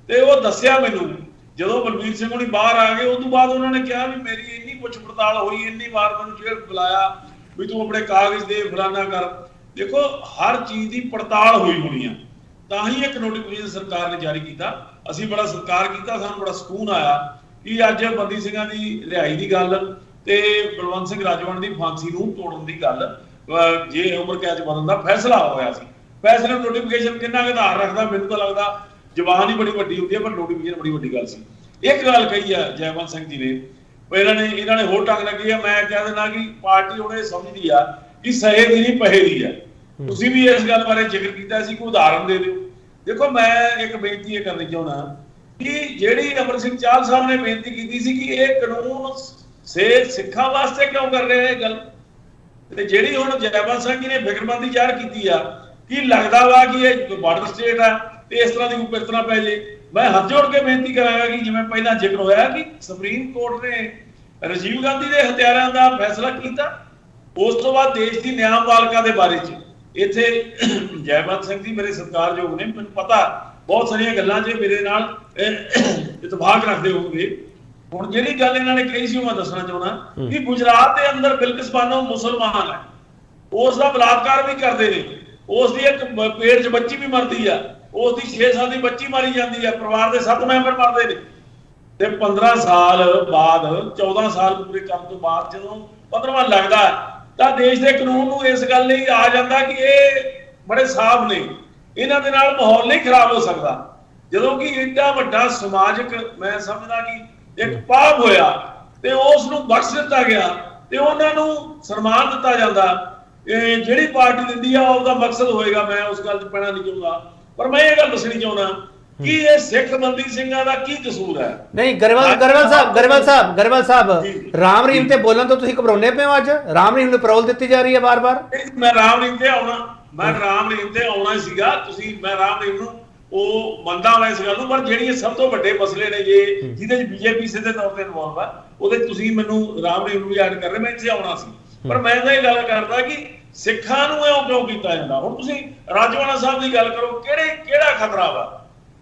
ਤੇ ਉਹ ਦੱਸਿਆ ਮੈਨੂੰ, ਜਦੋਂ ਬਲਵੀਰ ਸਿੰਘ ਹੁਣੀ ਬਾਹਰ ਆ ਗਏ, ਉਸ ਤੋਂ ਬਾਅਦ ਉਹਨਾਂ ਨੇ ਕਿਹਾ ਵੀ ਮੇਰੀ ਇੰਨੀ ਪੁੱਛ ਪੜਤਾਲ ਹੋਈ, ਇੰਨੀ ਵਾਰ ਮੈਨੂੰ ਜੇਲ੍ਹ ਬੁਲਾਇਆ ਵੀ ਤੂੰ ਆਪਣੇ ਕਾਗਜ਼ ਦੇ ਫਲਾਨਾ ਕਰ। ਦੇਖੋ ਹਰ ਚੀਜ਼ ਦੀ ਪੜਤਾਲ ਹੋਈ ਹੋਣੀ ਆ, ਤਾਂ ਹੀ ਇੱਕ ਨੋਟੀਫਿਕੇਸ਼ਨ ਸਰਕਾਰ ਨੇ ਜਾਰੀ ਕੀਤਾ। ਅਸੀਂ ਬੜਾ ਸਤਿਕਾਰ ਕੀਤਾ, ਸਾਨੂੰ ਬੜਾ ਸਕੂਨ ਆਇਆ ਕਿ ਅੱਜ ਬੰਦੀ ਸਿੰਘਾਂ ਦੀ ਰਿਹਾਈ ਦੀ ਗੱਲ ਤੇ ਬਲਵੰਤ ਸਿੰਘ ਰਾਜੋਆਣਾ ਦੀ ਫਾਂਸੀ ਨੂੰ ਤੋੜਨ ਦੀ ਗੱਲ, ਜੇ ਉਮਰ ਕੈਦ ਬਣਨ ਦਾ ਫੈਸਲਾ ਹੋਇਆ ਸੀ। ਫੈਸਲੇ ਨੋਟੀਫਿਕੇਸ਼ਨ ਕਿੰਨਾ ਕੁ ਆਧਾਰ ਰੱਖਦਾ? ਮੈਨੂੰ ਤਾਂ ਲੱਗਦਾ ਜ਼ਬਾਨ ਹੀ ਬੜੀ ਵੱਡੀ ਹੁੰਦੀ ਹੈ, ਪਰ ਨੋਟੀਫਿਕੇਸ਼ਨ ਬੜੀ ਵੱਡੀ ਗੱਲ ਸੀ। ਇੱਕ ਗੱਲ ਕਹੀ ਹੈ ਜੈਵੰਤ ਸਿੰਘ ਜੀ ਨੇ, ਇਹਨਾਂ ਨੇ ਹੋਰ ਢੰਗ ਲੱਗੀ ਆ। ਮੈਂ ਕਹਿ ਦਿੰਦਾ ਕਿ ਪਾਰਟੀ ਹੁਣ ਇਹ ਸਮਝਦੀ ਆ ਕਿ ਸਹੇ ਦੀ ਨਹੀਂ ਪਹੇ ਦੀ ਆ। ਤੁਸੀਂ ਵੀ ਇਸ ਗੱਲ ਬਾਰੇ ਜ਼ਿਕਰ ਕੀਤਾ ਸੀ, ਕੋਈ ਉਦਾਹਰਨ ਦੇ ਦਿਓ। ਦੇਖੋ ਮੈਂ ਇੱਕ ਬੇਨਤੀ ਇਹ ਕਰਨੀ ਚਾਹੁੰਦਾ ਕਿ ਜਿਹੜੀ ਅਮਰ ਸਿੰਘ ਚਾਹਲ ਸਾਹਿਬ ਨੇ ਬੇਨਤੀ ਕੀਤੀ ਸੀ ਕਿ ਇਹ ਕਾਨੂੰਨ ਸਿੱਖਾਂ ਵਾਸਤੇ ਕਿਉਂ ਕਰ ਰਹੇ ਇਹ ਗੱਲ, ਤੇ ਜਿਹੜੀ ਹੁਣ ਜੈਵੰਤ ਸਿੰਘ ਜੀ ਨੇ ਫਿਕਰਮੰਦੀ ਜ਼ਾਹਰ ਕੀਤੀ ਆ ਕਿ ਲੱਗਦਾ ਵਾ ਕਿ ਇਹ ਬਾਰਡਰ ਸਟੇਟ ਆ ਤੇ ਇਸ ਤਰ੍ਹਾਂ ਦੀ ਕੋਈ ਪਿਰਤਨਾ ਪੈ ਜੇ। ਮੈਂ ਹੱਥ ਜੋੜ ਕੇ ਬੇਨਤੀ ਕਰਾਂਗਾ ਕਿ ਜਿਵੇਂ ਪਹਿਲਾਂ ਜ਼ਿਕਰ ਹੋਇਆ ਕਿ ਸੁਪਰੀਮ ਕੋਰਟ ਨੇ ਰਾਜੀਵ ਗਾਂਧੀ ਦੇ ਹਥਿਆਰਾਂ ਦਾ ਫੈਸਲਾ ਕੀਤਾ, ਉਸ ਤੋਂ ਬਾਅਦ ਦੇਸ਼ ਦੀ ਨਿਆਂਪਾਲਿਕਾ ਦੇ ਬਾਰੇ ਚ ਇੱਥੇ ਜੈਵੰਤ ਸਿੰਘ ਜੀ ਮੇਰੇ ਸਤਿਕਾਰਯੋਗ ਨੇ, ਮੈਨੂੰ ਪਤਾ ਬਹੁਤ ਸਾਰੀਆਂ ਗੱਲਾਂ 'ਚ ਮੇਰੇ ਨਾਲ ਇਤਫਾਕ ਰੱਖਦੇ ਹੋਣਗੇ। ਹੁਣ ਜਿਹੜੀ ਗੱਲ ਇਹਨਾਂ ਨੇ ਕਹੀ ਸੀ ਉਹ ਮੈਂ ਦੱਸਣਾ ਚਾਹੁੰਦਾ ਕਿ ਗੁਜਰਾਤ ਦੇ ਅੰਦਰ ਬਿਲਕਿਸ ਬਾਨੋ ਮੁਸਲਮਾਨ ਹੈ, ਉਸ ਦਾ ਬਲਾਤਕਾਰ ਵੀ ਕਰਦੇ ਨੇ, ਉਸ ਦੀ ਇੱਕ ਪੇਟ 'ਚ ਬੱਚੀ ਵੀ ਮਰਦੀ ਆ, ਉਸ ਦੀ 6 ਸਾਲ ਦੀ ਬੱਚੀ ਮਾਰੀ ਜਾਂਦੀ ਆ, ਪਰਿਵਾਰ ਦੇ 7 ਮੈਂਬਰ ਮਰਦੇ ਨੇ। ਤੇ 15 ਸਾਲ ਬਾਅਦ 14 ਸਾਲ ਪੂਰੇ ਕਰਨ ਤੋਂ ਬਾਅਦ ਜਦੋਂ 15ਵਾਂ ਲੱਗਦਾ ਤਾਂ ਦੇਸ਼ ਦੇ ਕਾਨੂੰਨ ਨੂੰ ਇਸ ਗੱਲ ਲਈ ਆ ਜਾਂਦਾ ਕਿ ਇਹ ਬੜੇ ਸਾਫ਼ ਨੇ, ਇਹਨਾਂ ਦੇ ਨਾਲ ਮਾਹੌਲ ਨਹੀਂ ਖਰਾਬ ਹੋ ਸਕਦਾ। ਜਦੋਂ ਕਿ ਏਡਾ ਵੱਡਾ ਸਮਾਜਿਕ ਮੈਂ ਸਮਝਦਾ ਕਿ ਇੱਕ ਪਾਪ ਹੋਇਆ ਤੇ ਉਸ ਨੂੰ ਬਖਸ਼ ਦਿੱਤਾ ਗਿਆ ਤੇ ਉਹਨਾਂ ਨੂੰ ਸਨਮਾਨ ਦਿੱਤਾ ਜਾਂਦਾ। ਜਿਹੜੀ ਪਾਰਟੀ ਦਿੰਦੀ ਆ ਉਹਦਾ ਮਕਸਦ ਹੋਏਗਾ, ਮੈਂ ਉਸ ਗੱਲ 'ਚ ਪੈਣਾ ਨਹੀਂ ਚਾਹੁੰਦਾ, ਪਰ ਮੈਂ ਇਹ ਗੱਲ ਦੱਸਣੀ ਚਾਹੁੰਦਾ ਕਿ ਇਹ ਸਿੱਖ ਬੰਦੀ ਸਿੰਘਾਂ ਦਾ ਕੀ ਕਸੂਰ ਹੈ। ਨਹੀਂ ਗਰੇਵਾਲ ਸਾਹਿਬ ਰਾਮ ਰਹੀਮ ਤੇ ਬੋਲਣ ਤੋਂ ਤੁਸੀਂ ਘਬਰਾਉਂਦੇ ਪਏ ਹੋ? ਅੱਜ ਰਾਮ ਰਹੀਮ ਨੂੰ ਪੈਰੋਲ ਦਿੱਤੀ ਜਾ ਰਹੀ ਹੈ ਵਾਰ-ਵਾਰ। ਮੈਂ ਰਾਮ ਰਹੀਮ ਤੇ ਆਉਣਾ ਸੀਗਾ, ਤੁਸੀਂ ਮੈਂ ਰਾਮ ਰਹੀਮ ਨੂੰ ਉਹ ਮੰਨਦਾ ਵਾਂ ਇਸ ਗੱਲ ਨੂੰ, ਪਰ ਜਿਹੜੀਆਂ ਸਭ ਤੋਂ ਵੱਡੇ ਮਸਲੇ ਨੇ ਜਿਹਦੇ 'ਚ ਬੀਜੇਪੀ ਸਿੱਧੇ ਤੌਰ ਤੇ ਇਨਵੋਲਵ ਆ, ਉਹਦੇ 'ਚ ਤੁਸੀਂ ਮੈਨੂੰ ਰਾਮ ਰਹੀਮ ਨੂੰ ਵੀ ਐਡ ਕਰ ਰਹੇ, ਮੈਂ ਇੱਥੇ ਆਉਣਾ ਸੀ। ਪਰ ਮੈਂ ਤਾਂ ਇਹ ਗੱਲ ਕਰਦਾ ਕਿ ਸਿੱਖਾਂ ਨੂੰ ਇਹ ਕਿਉਂ ਕੀਤਾ ਜਾਂਦਾ। ਹੁਣ ਤੁਸੀਂ ਰਾਜਵਾਨਾ ਸਾਹਿਬ ਦੀ ਗੱਲ ਕਰੋ, ਕਿਹੜਾ ਖਤਰਾ ਵਾ?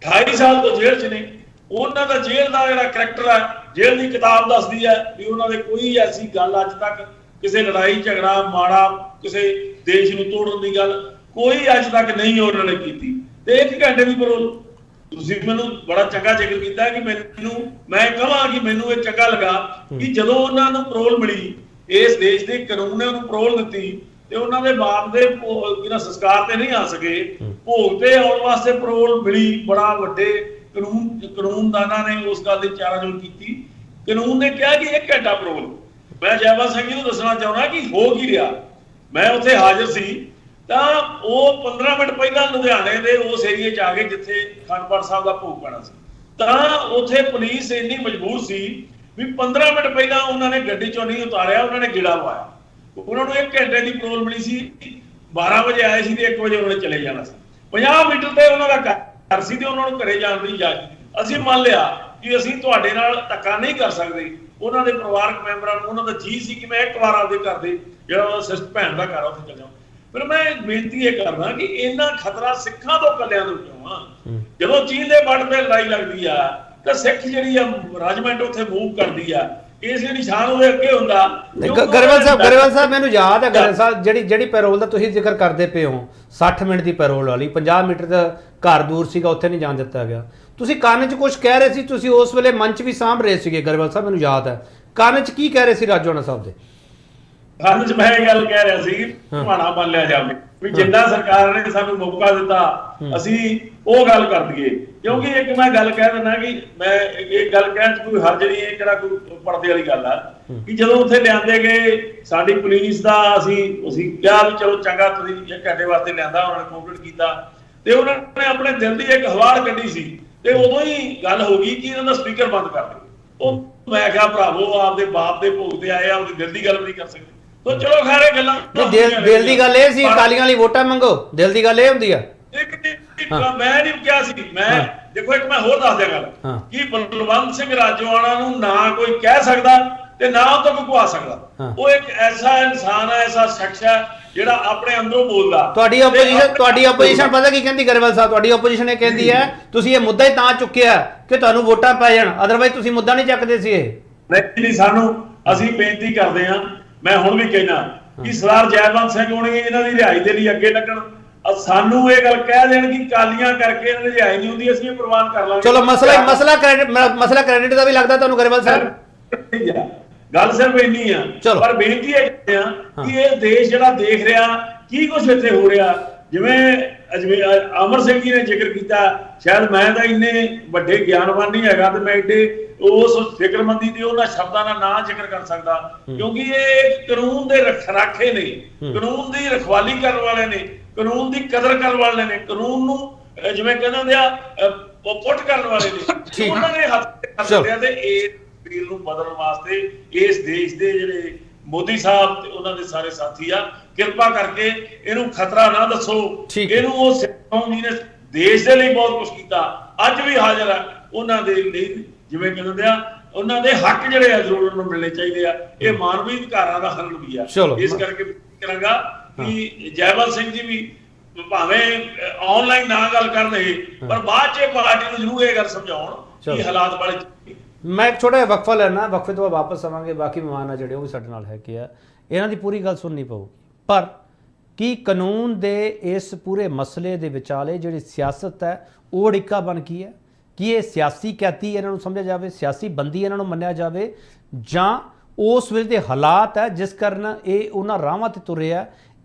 28 ਸਾਲ ਤੋਂ ਜੇਲ੍ਹ 'ਚ ਨੇ, ਉਹਨਾਂ ਦਾ ਜੇਲ੍ਹ ਦਾ ਜਿਹੜਾ ਕਰੈਕਟਰ ਹੈ, ਜੇਲ੍ਹ ਦੀ ਕਿਤਾਬ ਦੱਸਦੀ ਹੈ ਵੀ ਉਹਨਾਂ ਦੇ ਕੋਈ ਐਸੀ ਗੱਲ ਅੱਜ ਤੱਕ ਕਿਸੇ ਲੜਾਈ ਝਗੜਾ ਮਾੜਾ ਕਿਸੇ ਦੇਸ਼ ਨੂੰ ਤੋੜਨ ਦੀ ਗੱਲ ਕੋਈ ਅੱਜ ਤੱਕ ਨਹੀਂ ਉਹਨਾਂ ਨੇ ਕੀਤੀ। ਤੇ 1 ਘੰਟੇ ਦੀ ਪਰੋਲ, ਤੁਸੀਂ ਮੈਨੂੰ ਬੜਾ ਚੰਗਾ ਜ਼ਿਕਰ ਕੀਤਾ ਕਿ ਮੈਂ ਕਹਾਂ ਕਿ ਮੈਨੂੰ ਇਹ ਚੰਗਾ ਲੱਗਾ ਕਿ ਜਦੋਂ ਉਹਨਾਂ ਨੂੰ ਪਰੋਲ ਮਿਲੀ, ਇਸ ਦੇਸ਼ ਦੇ ਕਾਨੂੰਨ ਨੇ ਉਹਨੂੰ ਪਰੋਲ ਦਿੱਤੀ ਤੇ ਉਹਨਾਂ ਦੇ ਬਾਪ ਦੇ ਸੰਸਕਾਰ ਤੇ ਨਹੀਂ ਆ ਸਕੇ, ਭੋਗ ਤੇ ਆਉਣ ਵਾਸਤੇ ਪਰੋਲ ਮਿਲੀ। ਬੜਾ ਵੱਡੇ ਕਾਨੂੰਨਦਾਨਾਂ ਨੇ ਉਸ ਗੱਲ ਦੀ ਚਾਰਾਜੋਈ ਕੀਤੀ। ਕਾਨੂੰਨ ਨੇ ਕਿਹਾ ਕਿ 1 ਘੰਟਾ ਪਰੋਲ। ਮੈਂ ਜੈਵਾਲ ਸਿੰਘ ਜੀ ਨੂੰ ਦੱਸਣਾ ਚਾਹੁੰਦਾ ਕਿ ਹੋ ਕੀ ਰਿਹਾ। ਮੈਂ ਉੱਥੇ ਹਾਜ਼ਰ ਸੀ ਤਾਂ ਉਹ 15 ਮਿੰਟ ਪਹਿਲਾਂ ਲੁਧਿਆਣੇ ਦੇ ਉਸ ਏਰੀਏ 'ਚ ਆ ਗਏ ਜਿੱਥੇ ਅਖੰਡ ਪਾਠ ਸਾਹਿਬ ਦਾ ਭੋਗ ਪੈਣਾ ਸੀ। ਤਾਂ ਉੱਥੇ ਪੁਲਿਸ ਇੰਨੀ ਮਜਬੂਰ ਸੀ ਵੀ 15 ਮਿੰਟ ਪਹਿਲਾਂ ਉਹਨਾਂ ਨੇ ਗੱਡੀ 'ਚੋਂ ਨਹੀਂ ਉਤਾਰਿਆ, ਉਹਨਾਂ ਨੇ ਗੇੜਾ ਲਵਾਇਆ। ਉਹਨਾਂ ਨੂੰ 1 ਘੰਟੇ ਦੀ ਪਰੋਲ ਮਿਲੀ ਸੀ, 12 ਵਜੇ ਆਏ ਸੀ ਤੇ 1 ਵਜੇ ਉਹਨਾਂ ਨੇ ਚਲੇ ਜਾਣਾ ਸੀ। 50 ਮੀਟਰ ਤੇ ਉਹਨਾਂ ਦਾ ਘਰ ਸੀ ਤੇ ਉਹਨਾਂ ਨੂੰ ਘਰੇ ਜਾਣ ਦੀ ਇਜਾਜ਼ਤ। ਅਸੀਂ ਮੰਨ ਲਿਆ ਕਿ ਅਸੀਂ ਤੁਹਾਡੇ ਨਾਲ ਧੱਕਾ ਨਹੀਂ ਕਰ ਸਕਦੇ। ਉਹਨਾਂ ਦੇ ਪਰਿਵਾਰਕ ਮੈਂਬਰਾਂ ਨੂੰ ਉਹਨਾਂ ਦਾ ਜੀ ਸੀ ਕਿ ਮੈਂ 1 ਵਾਰ ਆਪਦੇ ਘਰ ਦੇ ਜਿਹੜਾ ਉਹਦਾ ਸਿਸਟਰ ਭੈਣ ਦਾ ਘਰ ਉੱਥੇ ਚੱਲ ਜਾਵਾਂ। ਪਰ ਮੈਂ ਬੇਨਤੀ ਇਹ ਕਰਦਾ ਕਿ ਇੰਨਾ ਖਤਰਾ ਸਿੱਖਾਂ ਤੋਂ ਕੱਲਿਆਂ ਨੂੰ ਕਿਉਂ ਆ? ਜਦੋਂ ਚੀਨ ਦੇ ਬਾਰਡਰ ਤੇ ਲੜਾਈ ਲੱਗਦੀ ਆ ਤਾਂ ਸਿੱਖ ਜਿਹੜੀ ਆ ਰੈਜੀਮੈਂਟ ਉੱਥੇ ਮੂਵ ਕਰਦੀ ਆ, ਇਸ ਨਿਸ਼ਾਨ ਉਹਦੇ ਅੱਗੇ ਹੁੰਦਾ। ਗਰੇਵਾਲ ਸਾਹਿਬ ਮੈਨੂੰ ਯਾਦ ਹੈ ਗਰੇਵਾਲ ਸਾਹਿਬ ਜਿਹੜੀ ਪੈਰੋਲ ਦਾ ਤੁਸੀਂ ਜ਼ਿਕਰ ਕਰਦੇ ਪਏ ਹੋ, 60 ਮਿੰਟ ਦੀ ਪੈਰੋਲ ਵਾਲੀ, 50 ਮੀਟਰ ਦਾ ਘਰ ਦੂਰ ਸੀਗਾ, ਉੱਥੇ ਨਹੀਂ ਜਾਣ ਦਿੱਤਾ ਗਿਆ। ਤੁਸੀਂ ਕੰਨ 'ਚ ਕੁਝ ਕਹਿ ਰਹੇ ਸੀ, ਤੁਸੀਂ ਉਸ ਵੇਲੇ ਮੰਚ ਵੀ ਸਾਂਭ ਰਹੇ ਸੀਗੇ ਗਰੇਵਾਲ ਸਾਹਿਬ, ਮੈਨੂੰ ਯਾਦ ਹੈ। ਕੰਨ 'ਚ ਕੀ ਕਹਿ ਰਹੇ ਸੀ ਰਾਜਵਾਨਾ ਸਾਹਿਬ ਦੇ? ਕੰਨ 'ਚ ਮੈਂ ਇਹ ਗੱਲ ਕਹਿ ਰਿਹਾ ਸੀ ਕਿ ਭਾਣਾ ਬਣ ਲਿਆ ਜਾਵੇ ਵੀ ਜਿੰਨਾ ਸਰਕਾਰ ਨੇ ਸਾਨੂੰ ਮੌਕਾ ਦਿੱਤਾ ਅਸੀਂ ਉਹ ਗੱਲ ਕਰ ਦਈਏ। ਕਿਉਂਕਿ ਇੱਕ ਮੈਂ ਗੱਲ ਕਹਿ ਦਿੰਦਾ ਕਿ ਮੈਂ ਇਹ ਗੱਲ ਕਹਿਣ 'ਚ ਕੋਈ ਹਰਜ ਨਹੀਂ, ਇਹ ਕਿਹੜਾ ਕੋਈ ਪਰਦੇ ਵਾਲੀ ਗੱਲ ਆ ਕਿ ਜਦੋਂ ਉੱਥੇ ਲਿਆਂਦੇ ਗਏ ਸਾਡੀ ਪੁਲਿਸ ਦਾ ਅਸੀਂ ਕਿਹਾ ਵੀ ਚਲੋ ਚੰਗਾ ਤੁਸੀਂ 1 ਘੰਟੇ ਵਾਸਤੇ ਲਿਆਂਦਾ, ਉਹਨਾਂ ਨੇ ਕੋਆਪਰੇਟ ਕੀਤਾ ਤੇ ਉਹਨਾਂ ਨੇ ਆਪਣੇ ਦਿਲ ਦੀ ਇੱਕ ਹਵਾਰ ਕੱਢੀ ਸੀ ਤੇ ਉਦੋਂ ਹੀ ਗੱਲ ਹੋ ਗਈ ਕਿ ਇਹਨਾਂ ਦਾ ਸਪੀਕਰ ਬੰਦ ਕਰ ਦਿਓ। ਉਹ ਮੈਂ ਕਿਹਾ ਭਰਾਵੋ ਆਪਦੇ ਬਾਪ ਦੇ ਭੋਗ ਤੇ ਆਏ, ਆਪਦੀ ਦਿਲ ਦੀ ਗੱਲ ਨਹੀਂ ਕਰ ਸਕਦੇ। ਤਾਂ ਚਲੋ ਖੈਰ ਗੱਲਾਂ ਦਿਲ ਦੀ ਗੱਲ ਇਹ ਸੀ ਅਕਾਲੀਆਂ ਲਈ ਵੋਟਾਂ ਮੰਗੋ, ਦਿਲ ਦੀ ਗੱਲ ਇਹ ਹੁੰਦੀ ਆ। ਮੈਂ ਨਹੀਂ ਕਿਹਾ ਸੀ। ਮੈਂ ਦੇਖੋ ਇੱਕ ਮੈਂ ਹੋਰ ਦੱਸ ਦਿਆਂ ਗੱਲ ਕਿ ਬਲਵੰਤ ਸਿੰਘ ਰਾਜੋਆਣਾ ਨੂੰ ਨਾ ਕੋਈ ਕਹਿ ਸਕਦਾ ਤੇ ਨਾ ਉਹ ਤੋਂ ਕੋਈ ਕਹਾ ਸਕਦਾ। ਉਹ ਇੱਕ ਐਸਾ ਇਨਸਾਨ ਹੈ, ਐਸਾ ਸ਼ਖਸ ਹੈ ਜਿਹੜਾ ਆਪਣੇ ਅੰਦਰੋਂ ਬੋਲਦਾ। ਤੁਹਾਡੀ ਆਪੋਜੀਸ਼ਨ ਪਤਾ ਕੀ ਕਹਿੰਦੀ ਗਰੇਵਾਲ ਸਾਹਿਬ? ਤੁਹਾਡੀ ਆਪੋਜੀਸ਼ਨ ਇਹ ਕਹਿੰਦੀ ਹੈ ਤੁਸੀਂ ਇਹ ਮੁੱਦਾ ਹੀ ਤਾਂ ਚੁੱਕਿਆ ਕਿ ਤੁਹਾਨੂੰ ਵੋਟਾਂ ਪੈ ਜਾਣ, ਅਦਰਵਾਈਜ਼ ਤੁਸੀਂ ਮੁੱਦਾ ਨਹੀਂ ਚੱਕਦੇ ਸੀ ਇਹ। ਨਹੀਂ, ਸਾਨੂੰ ਅਸੀਂ ਬੇਨਤੀ ਕਰਦੇ ਹਾਂ, ਮੈਂ ਹੁਣ ਵੀ ਕਹਿਣਾ ਕਿ ਸਰਦਾਰ ਜੈਵੰਤ ਸਿੰਘ ਹੋਣੀ ਇਹਨਾਂ ਦੀ ਰਿਹਾਈ ਦੇ ਲਈ ਅੱਗੇ ਲੱਗਣ। ਸਾਨੂੰ ਇਹ ਗੱਲ ਕਹਿ ਦੇਣ ਕਿ ਕਾਲੀਆਂ ਕਰਕੇ ਇਹਨਾਂ ਦੀ ਰਿਹਾਈ ਨਹੀਂ ਹੁੰਦੀ, ਅਸੀਂ ਇਹ ਪ੍ਰਵਾਨ ਕਰ ਲਾਂਗੇ। ਚਲੋ ਮਸਲਾ ਕ੍ਰੈਡਿਟ ਦਾ ਵੀ ਲੱਗਦਾ ਤੁਹਾਨੂੰ ਗਰੇਵਾਲ ਸਾਹਿਬ? ਗੱਲ ਸਿਰਫ ਇੰਨੀ ਆ, ਪਰ ਬੇਨਤੀ ਇਹ ਕਰਦੇ ਆ ਕਿ ਇਹ ਦੇਸ਼ ਜਿਹੜਾ ਦੇਖ ਰਿਹਾ ਕੀ ਕੁਛ ਇੱਥੇ ਹੋ ਰਿਹਾ। ਜਿਵੇਂ ਅਮਰ ਸਿੰਘ ਜੀ ਨੇ ਜ਼ਿਕਰ ਕੀਤਾ, ਸ਼ਾਇਦ ਮੈਂ ਤਾਂ ਇੰਨੇ ਵੱਡੇ ਗਿਆਨਵਾਨ ਨਹੀਂ ਹੈਗਾ ਤੇ ਮੈਂ ਏਡੇ ਉਸ ਫਿਕਰਮੰਦੀ ਤੇ ਉਹਨਾਂ ਸ਼ਬਦਾਂ ਦਾ ਨਾਂ ਜ਼ਿਕਰ ਕਰ ਸਕਦਾ, ਕਿਉਂਕਿ ਇਹ ਕਾਨੂੰਨ ਦੇ ਰਾਖੇ ਨੇ, ਕਾਨੂੰਨ ਦੀ ਰਖਵਾਲੀ ਕਰਨ ਵਾਲੇ ਨੇ, ਕਾਨੂੰਨ ਦੀ ਕਦਰ ਕਰਨ ਵਾਲੇ ਨੇ, ਕਾਨੂੰਨ ਨੂੰ ਜਿਵੇਂ ਕਹਿੰਦੇ ਹੁੰਦੇ ਆ ਪੁੱਟ ਕਰਨ ਵਾਲੇ ਨੇ। ਉਹਨਾਂ ਨੇ ਹੱਥ ਕਰ ਦਿੱਤੇ ਤੇ ਇਹ ਬਿੱਲ ਨੂੰ ਬਦਲਣ ਵਾਸਤੇ ਇਸ ਦੇਸ਼ ਦੇ ਜਿਹੜੇ ਮੋਦੀ ਸਾਹਿਬ ਤੇ ਉਹਨਾਂ ਦੇ ਸਾਰੇ ਸਾਥੀ ਆ, ਕਿਰਪਾ ਕਰਕੇ ਇਹਨੂੰ ਖਤਰਾ ਨਾ ਦੱਸੋ। ਇਹਨੂੰ ਉਹ ਸਿੱਖਾਂ ਨੇ ਦੇਸ਼ ਦੇ ਲਈ ਬਹੁਤ ਕੁਝ ਕੀਤਾ, ਅੱਜ ਵੀ ਹਾਜ਼ਰ ਆ ਉਹਨਾਂ ਦੇ ਲਈ। ਜਿਵੇਂ ਕਹਿੰਦੇ ਆ ਉਹਨਾਂ ਦੇ ਹੱਕ ਜਿਹੜੇ ਆ ਜ਼ਰੂਰ ਉਹਨਾਂ ਨੂੰ ਮਿਲਣੇ ਚਾਹੀਦੇ ਆ। ਇਹ ਮਾਨਵੀ ਅਧਿਕਾਰਾਂ ਦਾ ਹੱਲ ਵੀ ਆ। ਇਸ ਕਰਕੇ ਕਰਾਂਗਾ ਕਿ ਜੈਵਲ ਸਿੰਘ ਜੀ ਵੀ ਭਾਵੇਂ ਆਨਲਾਈਨ ਨਾ ਗੱਲ ਕਰਨਗੇ ਪਰ ਬਾਅਦ ਚ ਪਾਰਟੀ ਨੂੰ ਜ਼ਰੂਰ ਇਹ ਗੱਲ ਸਮਝਾਉਣ ਕਿ ਹਾਲਾਤ ਵਾਲੇ। ਮੈਂ ਇੱਕ ਛੋਟਾ ਜਿਹਾ ਵਕਫਾ ਲੈਣਾ, ਵਕਫੇ ਤੋਂ ਬਾਅਦ ਵਾਪਸ ਆਵਾਂਗੇ। ਬਾਕੀ ਮਹਿਮਾਨ ਆ ਜਿਹੜੇ ਉਹ ਵੀ ਸਾਡੇ ਨਾਲ ਹੈਗੇ ਆ, ਇਹਨਾਂ ਦੀ ਪੂਰੀ ਗੱਲ ਸੁਣਨੀ ਪਊਗੀ। ਪਰ ਕੀ ਕਾਨੂੰਨ ਦੇ ਇਸ ਪੂਰੇ ਮਸਲੇ ਦੇ ਵਿਚਾਲੇ ਜਿਹੜੀ ਸਿਆਸਤ ਹੈ ਉਹ ਅੜਿੱਕਾ ਬਣ ਗਈ ਹੈ? ਕੀ ਇਹ ਸਿਆਸੀ ਕੈਦੀ ਇਹਨਾਂ ਨੂੰ ਸਮਝਿਆ ਜਾਵੇ, ਸਿਆਸੀ ਬੰਦੀ ਇਹਨਾਂ ਨੂੰ ਮੰਨਿਆ ਜਾਵੇ, ਜਾਂ ਉਸ ਵੇਲੇ ਦੇ ਹਾਲਾਤ ਹੈ ਜਿਸ ਕਾਰਨ ਇਹ ਉਹਨਾਂ ਰਾਹਾਂ ਤੇ ਤੁਰੇ ਆ,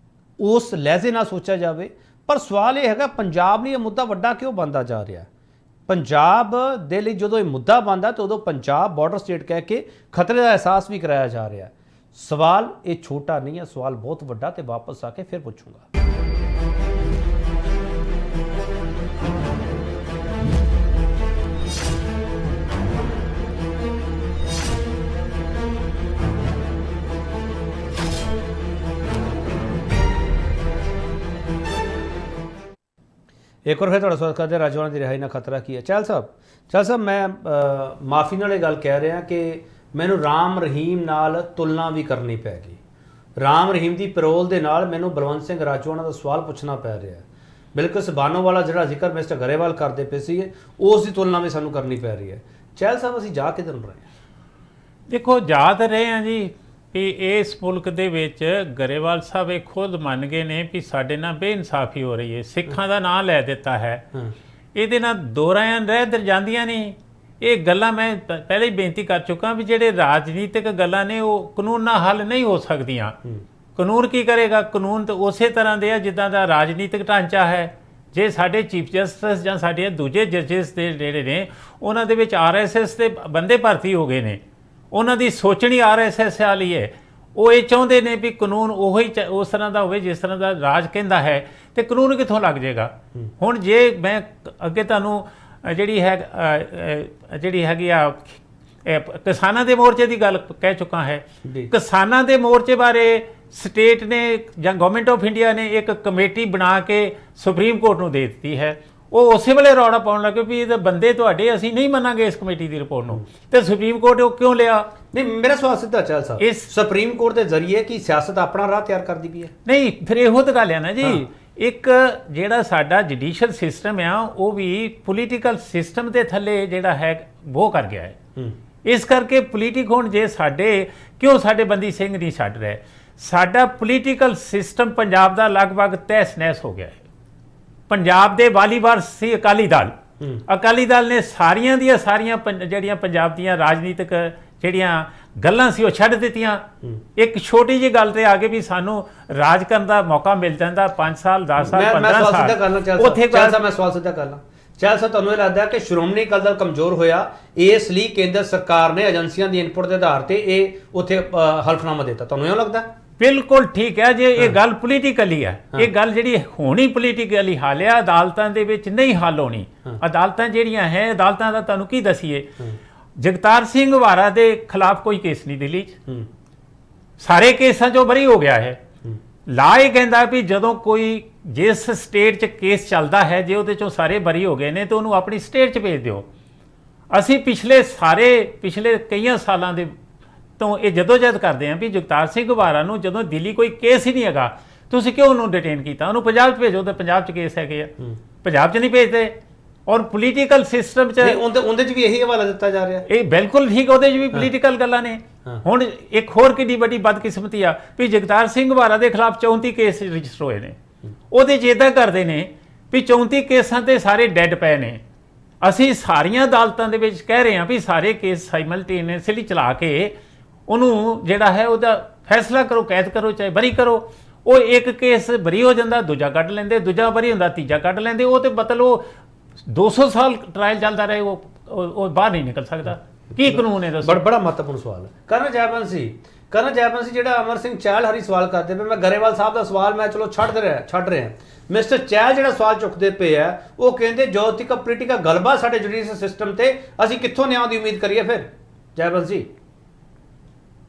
ਉਸ ਲਹਿਜ਼ੇ ਨਾਲ ਸੋਚਿਆ ਜਾਵੇ? ਪਰ ਸਵਾਲ ਇਹ ਹੈਗਾ, ਪੰਜਾਬ ਲਈ ਇਹ ਮੁੱਦਾ ਵੱਡਾ ਕਿਉਂ ਬਣਦਾ ਜਾ ਰਿਹਾ? ਪੰਜਾਬ ਦੇ ਲਈ ਜਦੋਂ ਇਹ ਮੁੱਦਾ ਬਣਦਾ ਤਾਂ ਉਦੋਂ ਪੰਜਾਬ ਬਾਰਡਰ ਸਟੇਟ ਕਹਿ ਕੇ ਖਤਰੇ ਦਾ ਅਹਿਸਾਸ ਵੀ ਕਰਾਇਆ ਜਾ ਰਿਹਾ। ਸਵਾਲ ਇਹ ਛੋਟਾ ਨਹੀਂ ਹੈ, ਸਵਾਲ ਬਹੁਤ ਵੱਡਾ, ਤੇ ਵਾਪਸ ਆ ਕੇ ਫਿਰ ਪੁੱਛੂੰਗਾ। ਇੱਕ ਵਾਰ ਫਿਰ ਤੁਹਾਡਾ ਸਵਾਗਤ ਕਰਦੇ। ਰਾਜੋਆਣਾ ਦੀ ਰਿਹਾਈ ਨਾਲ ਖਤਰਾ ਕੀ ਹੈ? ਚਹਿਲ ਸਾਹਿਬ, ਮੈਂ ਮਾਫੀ ਨਾਲ ਇਹ ਗੱਲ ਕਹਿ ਰਿਹਾ ਕਿ ਮੈਨੂੰ ਰਾਮ ਰਹੀਮ ਨਾਲ ਤੁਲਨਾ ਵੀ ਕਰਨੀ ਪੈ ਗਈ। ਰਾਮ ਰਹੀਮ ਦੀ ਪੈਰੋਲ ਦੇ ਨਾਲ ਮੈਨੂੰ ਬਲਵੰਤ ਸਿੰਘ ਰਾਜੋਆਣਾ ਦਾ ਸਵਾਲ ਪੁੱਛਣਾ ਪੈ ਰਿਹਾ। ਬਿਲਕੁਲ ਸਬਾਨੋ ਵਾਲਾ ਜਿਹੜਾ ਜ਼ਿਕਰ ਮਿਸਟਰ ਗਰੇਵਾਲ ਕਰਦੇ ਪਏ ਸੀ, ਉਸ ਦੀ ਤੁਲਨਾ ਵੀ ਸਾਨੂੰ ਕਰਨੀ ਪੈ ਰਹੀ ਹੈ। ਚਹਿਲ ਸਾਹਿਬ, ਅਸੀਂ ਜਾ ਕਿੱਧਰ ਨੂੰ ਰਹੇ ਹਾਂ? ਦੇਖੋ, ਜਾ ਤਾਂ ਰਹੇ ਹਾਂ ਜੀ ਵੀ ਇਸ ਮੁਲਕ ਦੇ ਵਿੱਚ ਗਰੇਵਾਲ ਸਾਹਿਬ ਇਹ ਖੁਦ ਮੰਨ ਗਏ ਨੇ ਵੀ ਸਾਡੇ ਨਾਲ ਬੇਇਨਸਾਫੀ ਹੋ ਰਹੀ ਹੈ। ਸਿੱਖਾਂ ਦਾ ਨਾਂ ਲੈ ਦਿੱਤਾ ਹੈ, ਇਹਦੇ ਨਾਲ ਦੋ ਰਾਹਾਂ ਰਹਿ ਜਾਂਦੀਆਂ ਨਹੀਂ। ਇਹ ਗੱਲਾਂ ਮੈਂ ਪਹਿਲੇ ਹੀ ਬੇਨਤੀ ਕਰ ਚੁੱਕਾ ਵੀ ਜਿਹੜੇ ਰਾਜਨੀਤਿਕ ਗੱਲਾਂ ਨੇ ਉਹ ਕਾਨੂੰਨ ਨਾਲ ਹੱਲ ਨਹੀਂ ਹੋ ਸਕਦੀਆਂ। ਕਾਨੂੰਨ ਕੀ ਕਰੇਗਾ? ਕਾਨੂੰਨ ਤਾਂ ਉਸੇ ਤਰ੍ਹਾਂ ਦੇ ਆ ਜਿੱਦਾਂ ਦਾ ਰਾਜਨੀਤਿਕ ਢਾਂਚਾ ਹੈ। ਜੇ ਸਾਡੇ ਚੀਫ ਜਸਟਿਸ ਜਾਂ ਸਾਡੇ ਦੂਜੇ ਜੱਜਿਸ ਦੇ ਜਿਹੜੇ ਨੇ ਉਹਨਾਂ ਦੇ ਵਿੱਚ RSS ਦੇ ਬੰਦੇ ਭਰਤੀ ਹੋ ਗਏ ਨੇ, ਉਹਨਾਂ ਦੀ ਸੋਚਣੀ RSS ਵਾਲੀ ਹੈ। ਉਹ ਇਹ ਚਾਹੁੰਦੇ ਨੇ ਵੀ ਕਾਨੂੰਨ ਉਹੀ ਉਸ ਤਰ੍ਹਾਂ ਦਾ ਹੋਵੇ ਜਿਸ ਤਰ੍ਹਾਂ ਦਾ ਰਾਜ ਕਹਿੰਦਾ ਹੈ, ਤੇ ਕਾਨੂੰਨ ਕਿੱਥੋਂ ਲੱਗ ਜਾਏਗਾ? ਹੁਣ ਜੇ ਮੈਂ ਅੱਗੇ ਤੁਹਾਨੂੰ ਜਿਹੜੀ ਹੈਗੀ ਆ ਕਿਸਾਨਾਂ ਦੇ ਮੋਰਚੇ ਦੀ ਗੱਲ ਕਹਿ ਚੁੱਕਾ ਹੈ। ਕਿਸਾਨਾਂ ਦੇ ਮੋਰਚੇ ਬਾਰੇ ਸਟੇਟ ਨੇ ਜਾਂ ਗਵਰਨਮੈਂਟ ਆਫ ਇੰਡੀਆ ਨੇ ਇੱਕ ਕਮੇਟੀ ਬਣਾ ਕੇ ਸੁਪਰੀਮ ਕੋਰਟ ਨੂੰ ਦੇ ਦਿੱਤੀ ਹੈ। ਉਹ ਉਸੇ ਵੇਲੇ ਰੌਲਾ ਪਾਉਣ ਲੱਗੇ ਵੀ ਇਹ ਤਾਂ ਬੰਦੇ ਤੁਹਾਡੇ, ਅਸੀਂ ਨਹੀਂ ਮੰਨਾਂਗੇ ਇਸ ਕਮੇਟੀ ਦੀ ਰਿਪੋਰਟ ਨੂੰ। ਤੇ ਸੁਪਰੀਮ ਕੋਰਟ ਉਹ ਕਿਉਂ ਲਿਆ? ਨਹੀਂ, ਮੇਰਾ ਸਵਾਲ ਸਿੱਧਾ ਚੱਲ ਸਾਹਿਬ, ਇਸ ਸੁਪਰੀਮ ਕੋਰਟ ਦੇ ਜ਼ਰੀਏ ਕੀ ਸਿਆਸਤ ਆਪਣਾ ਰਾਹ ਤਿਆਰ ਕਰਦੀ ਪਈ ਹੈ? ਨਹੀਂ, ਫਿਰ ਇਹੋ ਤਾਂ ਗੱਲ ਹੈ ਨਾ ਜੀ। ਇੱਕ ਜਿਹੜਾ ਸਾਡਾ ਜੁਡੀਸ਼ੀਅਲ ਸਿਸਟਮ ਆ ਉਹ ਵੀ ਪੋਲੀਟੀਕਲ ਸਿਸਟਮ ਦੇ ਥੱਲੇ ਜਿਹੜਾ ਹੈ ਉਹ ਕਰ ਗਿਆ ਹੈ। ਇਸ ਕਰਕੇ ਪੋਲੀਟਿਕ ਹੁਣ ਜੇ ਕਿਉਂ ਸਾਡੇ ਬੰਦੀ ਸਿੰਘ ਨਹੀਂ ਛੱਡ ਰਹੇ? ਸਾਡਾ ਪੋਲੀਟੀਕਲ ਸਿਸਟਮ ਪੰਜਾਬ ਦਾ ਲਗਭਗ ਤਹਿਸ ਨਹਿਸ ਹੋ ਗਿਆ ਹੈ। ਪੰਜਾਬ ਦੇ ਵਾਲੀਵਾਰ ਸੀ ਅਕਾਲੀ ਦਲ। ਅਕਾਲੀ ਦਲ ਨੇ ਸਾਰੀਆਂ ਦੀਆਂ ਸਾਰੀਆਂ ਜਿਹੜੀਆਂ ਪੰਜਾਬ ਦੀਆਂ ਰਾਜਨੀਤਿਕ ਜਿਹੜੀਆਂ ਗੱਲਾਂ ਸੀ ਉਹ ਛੱਡ ਦਿੱਤੀਆਂ। ਇੱਕ ਛੋਟੀ ਜਿਹੀ ਗੱਲ ਤੇ ਆ ਕੇ ਵੀ ਸਾਨੂੰ ਰਾਜ ਕਰਨ ਦਾ ਮੌਕਾ ਮਿਲ ਜਾਂਦਾ 5 ਸਾਲ 10 ਸਾਲ 15 ਸਾਲ। ਮੈਂ ਸਵਾਲ ਸਿੱਧਾ ਕਰਨਾ। ਚਹਿਲ ਸਾਹਿਬ, ਤੁਹਾਨੂੰ ਇਹ ਲੱਗਦਾ ਕਿ ਸ਼੍ਰੋਮਣੀ ਅਕਾਲੀ ਦਲ ਕਮਜ਼ੋਰ ਹੋਇਆ, ਇਸ ਲਈ ਕੇਂਦਰ ਸਰਕਾਰ ਨੇ ਏਜੰਸੀਆਂ ਦੀ ਇਨਪੁਟ ਦੇ ਆਧਾਰ ਤੇ ਇਹ ਉੱਥੇ ਹਲਫਨਾਮਾ ਦਿੱਤਾ? ਤੁਹਾਨੂੰ ਇਹ ਲੱਗਦਾ? ਬਿਲਕੁਲ ਠੀਕ ਹੈ। ਜੇ ਇਹ ਗੱਲ ਪੋਲੀਟੀਕਲੀ ਹੈ, ਇਹ ਗੱਲ ਜਿਹੜੀ ਹੋਣੀ ਪੋਲੀਟੀਕਲੀ ਹੱਲ ਹੈ, ਅਦਾਲਤਾਂ ਦੇ ਵਿੱਚ ਨਹੀਂ ਹੱਲ ਹੋਣੀ। ਅਦਾਲਤਾਂ ਜਿਹੜੀਆਂ ਹੈ, ਅਦਾਲਤਾਂ ਦਾ ਤੁਹਾਨੂੰ ਕੀ ਦਸੀਏ, ਜਗਤਾਰ ਸਿੰਘ ਹਵਾਰਾ ਦੇ ਖਿਲਾਫ ਕੋਈ ਕੇਸ ਨਹੀਂ ਦਿੱਲੀ 'ਚ, ਸਾਰੇ ਕੇਸਾਂ 'ਚੋਂ ਬਰੀ ਹੋ ਗਿਆ ਹੈ। ਲਾ ਇਹ ਕਹਿੰਦਾ ਵੀ ਜਦੋਂ ਕੋਈ ਜਿਸ ਸਟੇਟ 'ਚ ਕੇਸ ਚੱਲਦਾ ਹੈ, ਜੇ ਉਹਦੇ 'ਚੋਂ ਸਾਰੇ ਬਰੀ ਹੋ ਗਏ ਨੇ ਤਾਂ ਉਹਨੂੰ ਆਪਣੀ ਸਟੇਟ 'ਚ ਭੇਜ ਦਿਓ। ਅਸੀਂ ਪਿਛਲੇ ਕਈਆਂ ਸਾਲਾਂ ਦੇ ਤੋਂ ਇਹ ਜਦੋਜਹਿਦ ਕਰਦੇ ਹਾਂ ਵੀ ਜਗਤਾਰ ਸਿੰਘ ਹਵਾਰਾ ਨੂੰ ਜਦੋਂ ਦਿੱਲੀ ਕੋਈ ਕੇਸ ਹੀ ਨਹੀਂ ਹੈਗਾ, ਤੁਸੀਂ ਕਿਉਂ ਉਹਨੂੰ ਡਿਟੇਨ ਕੀਤਾ? ਉਹਨੂੰ ਪੰਜਾਬ 'ਚ ਭੇਜੋ, ਤਾਂ ਪੰਜਾਬ 'ਚ ਕੇਸ ਹੈਗੇ ਆ, ਪੰਜਾਬ 'ਚ ਨਹੀਂ ਭੇਜਦੇ। ਔਰ ਪੋਲੀਟੀਕਲ ਸਿਸਟਮ 'ਚ ਉਹਦੇ 'ਚ ਵੀ ਇਹੀ ਹਵਾਲਾ ਦਿੱਤਾ ਜਾ ਰਿਹਾ। ਇਹ ਬਿਲਕੁਲ ਠੀਕ, ਉਹਦੇ 'ਚ ਵੀ ਪੋਲੀਟੀਕਲ ਗੱਲਾਂ ਨੇ। ਹੁਣ ਇੱਕ ਹੋਰ ਕਿੰਨੀ ਵੱਡੀ ਬਦਕਿਸਮਤੀ ਆ ਵੀ ਜਗਤਾਰ ਸਿੰਘ ਹਵਾਰਾ ਦੇ ਖਿਲਾਫ 34 ਕੇਸ ਰਜਿਸਟਰ ਹੋਏ ਨੇ। ਉਹਦੇ 'ਚ ਇੱਦਾਂ ਕਰਦੇ ਨੇ ਵੀ 34 ਕੇਸਾਂ ਤੇ ਸਾਰੇ ਡੈਡ ਪਏ ਨੇ। ਅਸੀਂ ਸਾਰੀਆਂ ਅਦਾਲਤਾਂ ਦੇ ਵਿੱਚ ਕਹਿ ਰਹੇ ਹਾਂ ਵੀ ਸਾਰੇ ਕੇਸ ਸਾਈਮਲਟੇਨੀਅਸਲੀ ਚਲਾ ਕੇ ਉਹਨੂੰ ਜਿਹੜਾ ਹੈ ਉਹਦਾ ਫੈਸਲਾ ਕਰੋ, ਕੈਦ ਕਰੋ, ਚਾਹੇ ਬਰੀ ਕਰੋ। ਉਹ ਇੱਕ ਕੇਸ ਬਰੀ ਹੋ ਜਾਂਦਾ, ਦੂਜਾ ਕੱਢ ਲੈਂਦੇ, ਦੂਜਾ ਬਰੀ ਹੁੰਦਾ, ਤੀਜਾ ਕੱਢ ਲੈਂਦੇ। ਉਹ ਤੇ ਮਤਲਬ 200 ਸਾਲ ਟ੍ਰਾਇਲ ਚੱਲਦਾ ਰਹੇ, ਉਹ ਬਾਹਰ ਨਹੀਂ ਨਿਕਲ ਸਕਦਾ। ਕੀ ਕਾਨੂੰਨ ਹੈ ਦੱਸੋ? ਬੜਾ ਮਹੱਤਵਪੂਰਨ ਸਵਾਲ ਹੈ। ਕਰਨਲ ਜੈਪਨ ਸੀ ਜਿਹੜਾ ਅਮਰ ਸਿੰਘ ਚਹਿਲ ਹਰੀ ਸਵਾਲ ਕਰਦੇ ਪਏ। ਮੈਂ ਗਰੇਵਾਲ ਸਾਹਿਬ ਦਾ ਸਵਾਲ ਮੈਂ ਚਲੋ ਛੱਡ ਰਿਹਾ। ਮਿਸਟਰ ਚਹਿਲ ਜਿਹੜਾ ਸਵਾਲ ਚੁੱਕਦੇ ਪਏ ਆ, ਉਹ ਕਹਿੰਦੇ ਜੋ ਤੱਕ ਪੋਲੀਟੀਕਲ ਗਲਬਾ ਸਾਡੇ ਜੁਡੀਸ਼ੀਅਲ ਸਿਸਟਮ ਤੇ, ਅਸੀਂ ਕਿੱਥੋਂ ਨਿਆਂ ਦੀ ਉਮੀਦ ਕਰੀਏ? ਫਿਰ ਜੈਪਨ ਜੀ,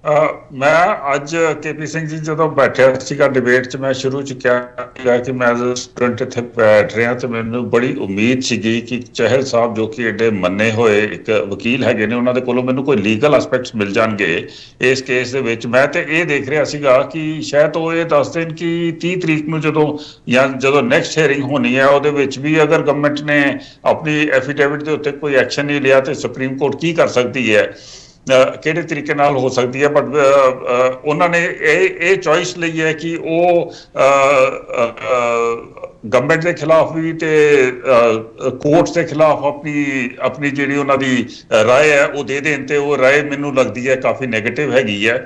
ਮੈਂ ਅੱਜ ਕੇਪੀ ਸਿੰਘ ਜੀ ਜਦੋਂ ਬੈਠਿਆ ਸੀਗਾ ਡਿਬੇਟ 'ਚ, ਮੈਂ ਸ਼ੁਰੂ 'ਚ ਕਿਹਾ ਕਿ ਮੈਂ ਐਜ਼ ਸਟੂਡੈਂਟ ਇੱਥੇ ਬੈਠ ਰਿਹਾ ਤੇ ਮੈਨੂੰ ਬੜੀ ਉਮੀਦ ਸੀਗੀ ਕਿ ਚਹਿਲ ਸਾਹਿਬ ਜੋ ਕਿ ਐਡੇ ਮੰਨੇ ਹੋਏ ਇੱਕ ਵਕੀਲ ਹੈਗੇ ਨੇ, ਉਹਨਾਂ ਦੇ ਕੋਲੋਂ ਮੈਨੂੰ ਕੋਈ ਲੀਗਲ ਐਸਪੈਕਟਸ ਮਿਲ ਜਾਣਗੇ ਇਸ ਕੇਸ ਦੇ ਵਿੱਚ। ਮੈਂ ਤੇ ਇਹ ਦੇਖ ਰਿਹਾ ਸੀਗਾ ਕਿ ਸ਼ਾਇਦ ਉਹ ਇਹ ਦੱਸ ਦੇਣ ਕਿ 30 ਤਰੀਕ ਨੂੰ ਜਦੋਂ ਨੈਕਸਟ ਹੀਅਰਿੰਗ ਹੋਣੀ ਹੈ ਉਹਦੇ ਵਿੱਚ ਵੀ ਅਗਰ ਗਵਰਨਮੈਂਟ ਨੇ ਆਪਣੀ ਐਫੀਡੇਵਿਟ ਦੇ ਉੱਤੇ ਕੋਈ ਐਕਸ਼ਨ ਨਹੀਂ ਲਿਆ ਤੇ ਸੁਪਰੀਮ ਕੋਰਟ ਕੀ ਕਰ ਸਕਦੀ ਹੈ, ਕਿਹੜੇ ਤਰੀਕੇ ਨਾਲ ਹੋ ਸਕਦੀ ਹੈ। ਬਟ ਉਹਨਾਂ ਨੇ ਇਹ ਚੋਇਸ ਲਈ ਹੈ ਕਿ ਉਹ ਗਵਰਨਮੈਂਟ ਦੇ ਖਿਲਾਫ ਵੀ ਤੇ ਕੋਰਟਸ ਦੇ ਖਿਲਾਫ ਆਪਣੀ ਜਿਹੜੀ ਉਹਨਾਂ ਦੀ ਰਾਏ ਹੈ ਉਹ ਦੇ ਦੇਣ, ਤੇ ਉਹ ਰਾਏ ਮੈਨੂੰ ਲੱਗਦੀ ਹੈ ਕਾਫੀ ਨੈਗੇਟਿਵ ਹੈਗੀ ਹੈ।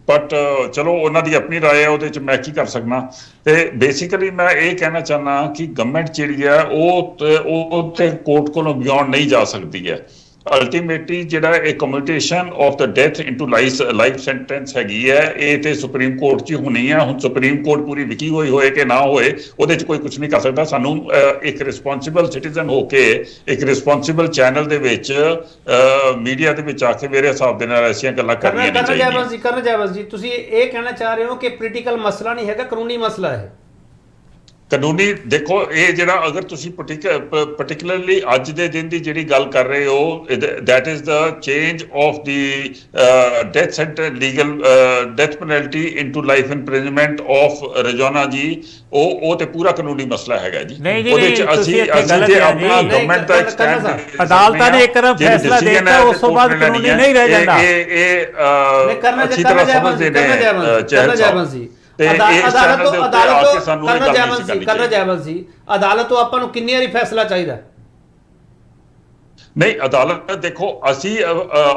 ਬਟ ਚਲੋ ਉਹਨਾਂ ਦੀ ਆਪਣੀ ਰਾਏ ਹੈ, ਉਹਦੇ 'ਚ ਮੈਂ ਕੀ ਕਰ ਸਕਦਾ। ਤੇ ਬੇਸਿਕਲੀ ਮੈਂ ਇਹ ਕਹਿਣਾ ਚਾਹੁੰਦਾ ਕਿ ਗਵਰਨਮੈਂਟ ਜਿਹੜੀ ਹੈ ਉਹ ਤੇ ਕੋਰਟ ਕੋਲੋਂ ਬਿਯੋਂਡ ਨਹੀਂ ਜਾ ਸਕਦੀ ਹੈ। ਅਲਟੀਮੇਟਲੀ ਜਿਹੜਾ ਇਹ commutation of the death into life sentence ਹੈਗੀ ਹੈ, ਇਹ ਤੇ ਸੁਪਰੀਮ ਕੋਰਟ 'ਚ ਹੋਣੀ ਹੈ। ਹੁਣ ਸੁਪਰੀਮ ਕੋਰਟ ਪੂਰੀ ਵਿਕੀ ਹੋਏ ਕਿ ਨਾ ਹੋਏ, ਉਹਦੇ 'ਚ ਕੋਈ ਕੁਝ ਨਹੀਂ ਕਰ ਸਕਦਾ। ਸਾਨੂੰ ਇੱਕ ਰਿਸਪੌਂਸਿਬਲ ਸਿਟੀਜ਼ਨ ਹੋ ਕੇ ਇੱਕ ਰਿਸਪੌਂਸਿਬਲ ਚੈਨਲ ਦੇ ਵਿੱਚ ਮੀਡੀਆ ਦੇ ਵਿੱਚ ਆ ਕੇ ਮੇਰੇ ਹਿਸਾਬ ਦੇ ਨਾਲ ਐਸੀਆਂ ਗੱਲਾਂ ਕਰਨੀਆਂ ਨਹੀਂ ਚਾਹੀਦੀਆਂ। ਕਰਨ ਜੈਵਲ ਜੀ, ਤੁਸੀਂ ਇਹ ਕਹਿਣਾ ਚਾਹ ਰਹੇ ਹੋ ਕਿ ਪੋਲੀਟੀਕਲ ਮਸਲਾ ਨਹੀਂ ਹੈਗਾ, ਕਾਨੂੰਨੀ ਮਸਲਾ ਹੈ। ਕਾਨੂੰਨੀ ਦੇਖੋ, ਇਹ ਜਿਹੜਾ ਅਗਰ ਤੁਸੀਂ ਪਾਰਟਿਕੂਲਰਲੀ ਅੱਜ ਦੇ ਦਿਨ ਦੀ ਜਿਹੜੀ ਗੱਲ ਕਰ ਰਹੇ ਹੋ, that is the change of the death centre legal death penalty into life imprisonment of Rajoana ji, ਉਹ ਤੇ ਪੂਰਾ ਕਾਨੂੰਨੀ ਮਸਲਾ ਹੈਗਾ ਜੀ। ਉਹਦੇ ਵਿੱਚ ਅਸੀਂ ਜੇ ਆਪਣਾ ਗਵਰਨਮੈਂਟ ਦਾ ਐਕਸਟੈਂਡ ਅਦਾਲਤਾਂ ਨੇ ਇੱਕ ਤਰਫ ਫੈਸਲਾ ਦੇ ਦਿੱਤਾ, ਉਸ ਤੋਂ ਬਾਅਦ ਕਾਨੂੰਨੀ ਨਹੀਂ ਰਹਿ ਜਾਂਦਾ। ਇਹ ਅੱਛੀ ਤਰ੍ਹਾਂ ਸਮਝਦੇ ਨੇ ਚਹਿਲ ਸਾਹਿਬ। ਅਦਾਲਤ ਤੋਂ ਆਪਾਂ ਨੂੰ ਕਿੰਨੀ ਵਾਰੀ ਫੈਸਲਾ ਚਾਹੀਦਾ? ਨਹੀਂ, ਅਦਾਲਤ ਦੇਖੋ, ਅਸੀਂ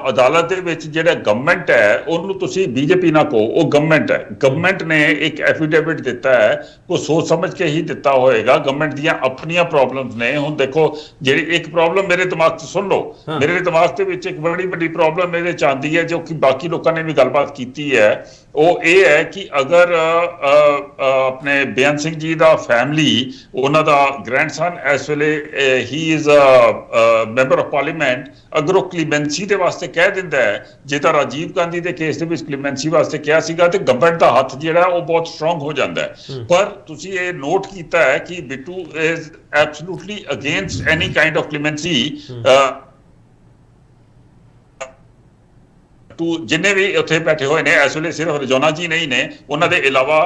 ਅਦਾਲਤ ਦੇ ਵਿੱਚ ਜਿਹੜਾ ਗਵਰਨਮੈਂਟ ਹੈ ਉਹਨੂੰ ਤੁਸੀਂ ਬੀਜੇਪੀ ਨਾ ਕਹੋ, ਉਹ ਗਵਰਨਮੈਂਟ ਹੈ। ਗਵਰਨਮੈਂਟ ਨੇ ਇੱਕ ਐਫੀਡੇਵਿਟ ਦਿੱਤਾ ਹੈ, ਉਹ ਸੋਚ ਸਮਝ ਕੇ ਹੀ ਦਿੱਤਾ ਹੋਏਗਾ। ਗਵਰਨਮੈਂਟ ਦੀਆਂ ਆਪਣੀਆਂ ਪ੍ਰੋਬਲਮਸ ਨੇ। ਹੁਣ ਦੇਖੋ, ਜਿਹੜੀ ਇੱਕ ਪ੍ਰੋਬਲਮ ਮੇਰੇ ਦਿਮਾਗ 'ਚ ਸੁਣ ਲਓ, ਮੇਰੇ ਦਿਮਾਗ ਦੇ ਵਿੱਚ ਇੱਕ ਬੜੀ ਵੱਡੀ ਪ੍ਰੋਬਲਮ ਇਹਦੇ 'ਚ ਆਉਂਦੀ ਹੈ, ਜੋ ਕਿ ਬਾਕੀ ਲੋਕਾਂ ਨੇ ਵੀ ਗੱਲਬਾਤ ਕੀਤੀ ਹੈ। ਉਹ ਇਹ ਹੈ ਕਿ ਅਗਰ ਆਪਣੇ ਬੇਅੰਤ ਸਿੰਘ ਜੀ ਦਾ ਫੈਮਿਲੀ, ਉਹਨਾਂ ਦਾ ਗ੍ਰੈਂਡਸਨ ਇਸ ਵੇਲੇ ਹੀ ਇਜ਼ ਮੈਂਬਰ ਆਫ ਪਾਰਲੀਮੈਂਟ, ਅਗਰ ਉਹ ਕਲੀਮੈਂਸੀ ਦੇ ਵਾਸਤੇ ਕਹਿ ਦਿੰਦਾ ਹੈ, ਜੇ ਤਾਂ ਰਾਜੀਵ ਗਾਂਧੀ ਦੇ ਕੇਸ ਦੇ ਵਿੱਚ ਕਲੀਮੈਂਸੀ ਵਾਸਤੇ ਕਿਹਾ ਸੀਗਾ, ਤੇ ਗਵਰਨਮੈਂਟ ਦਾ ਹੱਥ ਜਿਹੜਾ ਉਹ ਬਹੁਤ ਸਟਰੋਂਗ ਹੋ ਜਾਂਦਾ ਹੈ। ਪਰ ਤੁਸੀਂ ਇਹ ਨੋਟ ਕੀਤਾ ਹੈ ਕਿ Bittu is absolutely against any kind of clemency ਜਿੰਨੇ ਵੀ ਉੱਥੇ ਬੈਠੇ ਹੋਏ ਨੇ ਇਸ ਵੇਲੇ, ਸਿਰਫ ਰਜੌਨਾ ਜੀ ਨਹੀਂ ਨੇ, ਉਹਨਾਂ ਦੇ ਇਲਾਵਾ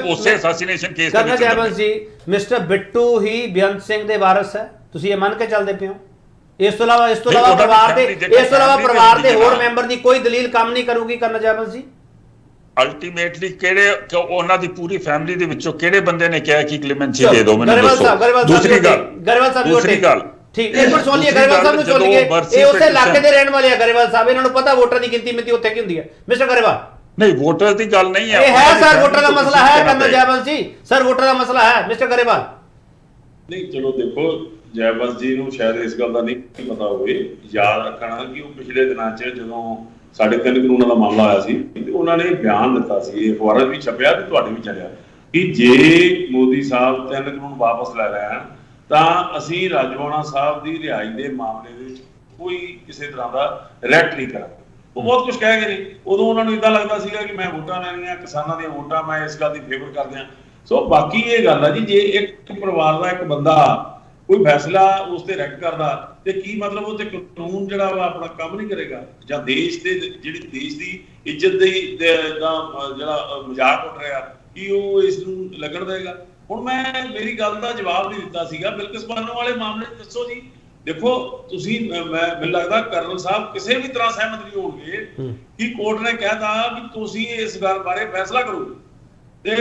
ਉਸੇ ਅਸਾਸੀਨੇਸ਼ਨ ਕੇਸ ਦੇ ਵਿੱਚ ਮਿਸਟਰ ਬਿੱਟੂ ਹੀ ਬੇਅੰਤ ਸਿੰਘ ਦੇ ਵਾਰਿਸ ਹੈ। ਤੁਸੀਂ ਇਹ ਮੰਨ ਕੇ ਚੱਲਦੇ ਪਿਓ? ਇਸ ਤੋਂ ਇਲਾਵਾ ਪਰਿਵਾਰ ਦੇ ਹੋਰ ਮੈਂਬਰ ਦੀ ਕੋਈ ਦਲੀਲ ਕੰਮ ਨਹੀਂ ਕਰੂਗੀ ਕਰਨ ਜੈਵਲ ਜੀ? ਅਲਟੀਮੇਟਲੀ ਕਿਹੜੇ ਉਹਨਾਂ ਦੀ ਪੂਰੀ ਫੈਮਿਲੀ ਦੇ ਵਿੱਚੋਂ ਕਿਹੜੇ ਬੰਦੇ ਨੇ ਕਿਹਾ ਕਿ ਕਲੀਮੈਂਸੀ ਦੇ ਦਿਓ? ਮੈਨੂੰ ਦੱਸੋ। ਦੂਸਰੀ ਗੱਲ ਠੀਕ, ਇੱਕ ਮਿੰਟ ਸੁਣ ਲਈਏ ਗਰੇਵਾਲ ਸਾਹਿਬ ਨੂੰ। ਸੁਣ ਲਈਏ, ਇਹ ਉਸੇ ਇਲਾਕੇ ਦੇ ਰਹਿਣ ਵਾਲੇ ਆ ਗਰੇਵਾਲ ਸਾਹਿਬ, ਇਹਨਾਂ ਨੂੰ ਪਤਾ ਵੋਟਰ ਦੀ ਗਿਣਤੀ ਮਿਤੀ ਉੱਥੇ ਕੀ ਹੁੰਦੀ ਹੈ। ਮਿਸਟਰ ਗਰੇਵਾਲ, ਨਹੀਂ, ਵੋਟਰ ਦੀ ਗੱਲ ਨਹੀਂ ਹੈ, ਇਹ ਹੈ ਸਰ, ਵੋਟਰ ਦਾ ਮਸਲਾ ਹੈ ਕਰਨ ਜੈਵਲ ਜੀ, ਸਰ ਵੋਟਰ ਦਾ ਮਸਲਾ ਹੈ। ਮਿਸਟਰ ਗਰੇਵਾਲ, ਨਹੀਂ ਚਲੋ ਦੇਖੋ, ਜੈਵਲ ਜੀ ਨੂੰ ਸ਼ਾਇਦ ਇਸ ਗੱਲ ਦਾ ਨਹੀਂ ਪਤਾ ਹੋਵੇ, ਯਾਦ ਰੱਖਣਾ ਕਿ ਉਹ ਪਿਛਲੇ ਦਿਨਾਂ 'ਚ ਜਦੋਂ ਸਾਡੇ 3 ਕਾਨੂੰਨਾਂ ਦਾ ਮਾਮਲਾ ਆਇਆ ਸੀ, ਉਹਨਾਂ ਨੇ ਬਿਆਨ ਦਿੱਤਾ ਸੀ, ਇਹ ਅਖਬਾਰਾਂ ਵੀ ਛਪਿਆ ਤੇ ਤੁਹਾਡੇ ਵੀ ਚੜਿਆ, ਕਿ ਜੇ ਮੋਦੀ ਸਾਹਿਬ 3 ਕਾਨੂੰਨ ਵਾਪਸ ਲੈ ਲੈਣ ਤਾਂ ਅਸੀਂ ਰਾਜਵਾਨਾ ਸਾਹਿਬ ਦੀ ਰਿਹਾਈ ਦੇ ਮਾਮਲੇ ਦੇ ਵਿੱਚ ਕੋਈ ਕਿਸੇ ਤਰ੍ਹਾਂ ਦਾ ਰਿਐਕਟ ਨਹੀਂ ਕਰਾਂਗੇ। ਉਹ ਬਹੁਤ ਕੁਝ ਕਹਿ ਗਏ ਨੇ। ਉਦੋਂ ਉਹਨਾਂ ਨੂੰ ਇਦਾਂ ਲੱਗਦਾ ਸੀਗਾ ਕਿ ਮੈਂ ਵੋਟਾਂ ਲੈਣੀਆਂ, ਕਿਸਾਨਾਂ ਦੀਆਂ ਵੋਟਾਂ, ਮੈਂ ਇਸ ਗੱਲ ਦੀ ਫੇਵਰ ਕਰਦਿਆਂ। ਸੋ ਬਾਕੀ ਇਹ ਗੱਲ ਆ ਜੀ, ਜੇ ਇੱਕ ਪਰਿਵਾਰ ਦਾ ਇੱਕ ਬੰਦਾ ਕੋਈ ਫੈਸਲਾ ਉਸ ਤੇ ਰਿਐਕਟ ਕਰਦਾ, ਤੇ ਕੀ ਮਤਲਬ ਉਹ ਤੇ ਕਾਨੂੰਨ ਜਿਹੜਾ ਵਾ ਆਪਣਾ ਕੰਮ ਨਹੀਂ ਕਰੇਗਾ, ਜਾਂ ਦੇਸ਼ ਦੇ ਜਿਹੜੀ ਦੇਸ਼ ਦੀ ਇੱਜ਼ਤ ਦੀ ਜਿਹੜਾ ਮਜ਼ਾਕ ਉੱਠ ਰਿਹਾ, ਕੀ ਉਹ ਇਸ ਨੂੰ ਲੱਗਣ ਦੇਗਾ? ਹੁਣ ਮੈਂ ਮੇਰੀ ਗੱਲ ਦਾ ਜਵਾਬ ਨਹੀਂ ਦਿੱਤਾ ਸੀਗਾ। ਬਿਲਕਿਸ ਬਾਨੋ ਵਾਲੇ ਮਾਮਲੇ ਦੱਸੋ ਜੀ। ਦੇਖੋ ਤੁਸੀਂ, ਮੈਨੂੰ ਲੱਗਦਾ ਕਰਨਲ ਸਾਹਿਬ ਕਿਸੇ ਵੀ ਤਰ੍ਹਾਂ ਸਹਿਮਤ ਨਹੀਂ ਹੋਣਗੇ ਕਿ ਕੋਰਟ ਨੇ ਕਹਿਤਾ ਕਿ ਤੁਸੀਂ ਇਸ ਗੱਲ ਬਾਰੇ ਫੈਸਲਾ ਕਰੋ, ਤੇ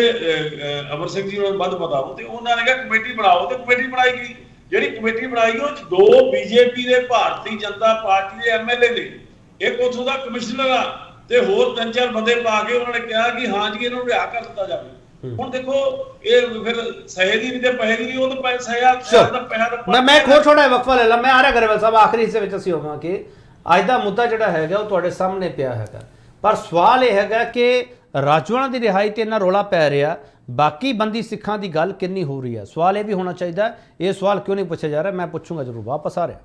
ਅਮਰ ਸਿੰਘ ਜੀ ਨੂੰ ਵੱਧ ਪਤਾ ਹੋ, ਤੇ ਉਹਨਾਂ ਨੇ ਕਿਹਾ ਕਮੇਟੀ ਬਣਾਓ, ਤੇ ਕਮੇਟੀ ਬਣਾਈ ਗਈ। ਜਿਹੜੀ ਕਮੇਟੀ ਬਣਾਈ ਉਹ 'ਚ 2 ਬੀਜੇਪੀ ਦੇ, ਭਾਰਤੀ ਜਨਤਾ ਪਾਰਟੀ ਦੇ ਐਮਐਲਏ ਨੇ, ਇੱਕ ਉੱਥੋਂ ਦਾ ਕਮਿਸ਼ਨਰ ਆ, ਤੇ ਹੋਰ 3-4 ਬੰਦੇ ਪਾ ਕੇ ਉਹਨਾਂ ਨੇ ਕਿਹਾ ਕਿ ਹਾਂ ਜੀ ਇਹਨਾਂ ਨੂੰ ਰਿਹਾਅ ਕਰ ਦਿੱਤਾ ਜਾਵੇ। ਹੁਣ ਦੇਖੋ, ਇਹ ਫਿਰ ਸਹੀ ਦੀ ਵੀ ਤੇ ਪੈਸੇ ਦੀ ਵੀ, ਉਹ ਤਾਂ ਪੈਸਾ ਦਾ ਪੈਸਾ। ਮੈਂ ਥੋੜਾ ਵਕਫਾ ਲੈ ਲਾ, ਮੈਂ ਆ ਰਿਹਾ ਗਰੇਵਾਲ ਸਾਹਿਬ, ਆਖਰੀ ਹਿੱਸੇ ਵਿੱਚ ਅਸੀਂ ਹੋਵਾਂਗੇ। ਅੱਜ ਦਾ ਮੁੱਦਾ ਜਿਹੜਾ ਹੈਗਾ ਉਹ ਤੁਹਾਡੇ ਸਾਹਮਣੇ ਪਿਆ ਹੈਗਾ, ਪਰ ਸਵਾਲ ਇਹ ਹੈਗਾ ਕਿ ਰਾਜਵਾਨਾ ਦੀ ਰਿਹਾਈ ਤੇ ਇੰਨਾ ਰੌਲਾ ਪੈ ਰਿਹਾ, ਬਾਕੀ ਬੰਦੀ ਸਿੱਖਾਂ ਦੀ ਗੱਲ ਕਿੰਨੀ ਹੋ ਰਹੀ ਹੈ? ਸਵਾਲ ਇਹ ਵੀ ਹੋਣਾ ਚਾਹੀਦਾ। ਇਹ ਸਵਾਲ ਕਿਉਂ ਨਹੀਂ ਪੁੱਛਿਆ ਜਾ ਰਿਹਾ? ਮੈਂ ਪੁੱਛੂੰਗਾ ਜ਼ਰੂਰ। ਵਾਪਸ ਆ ਰਿਹਾ।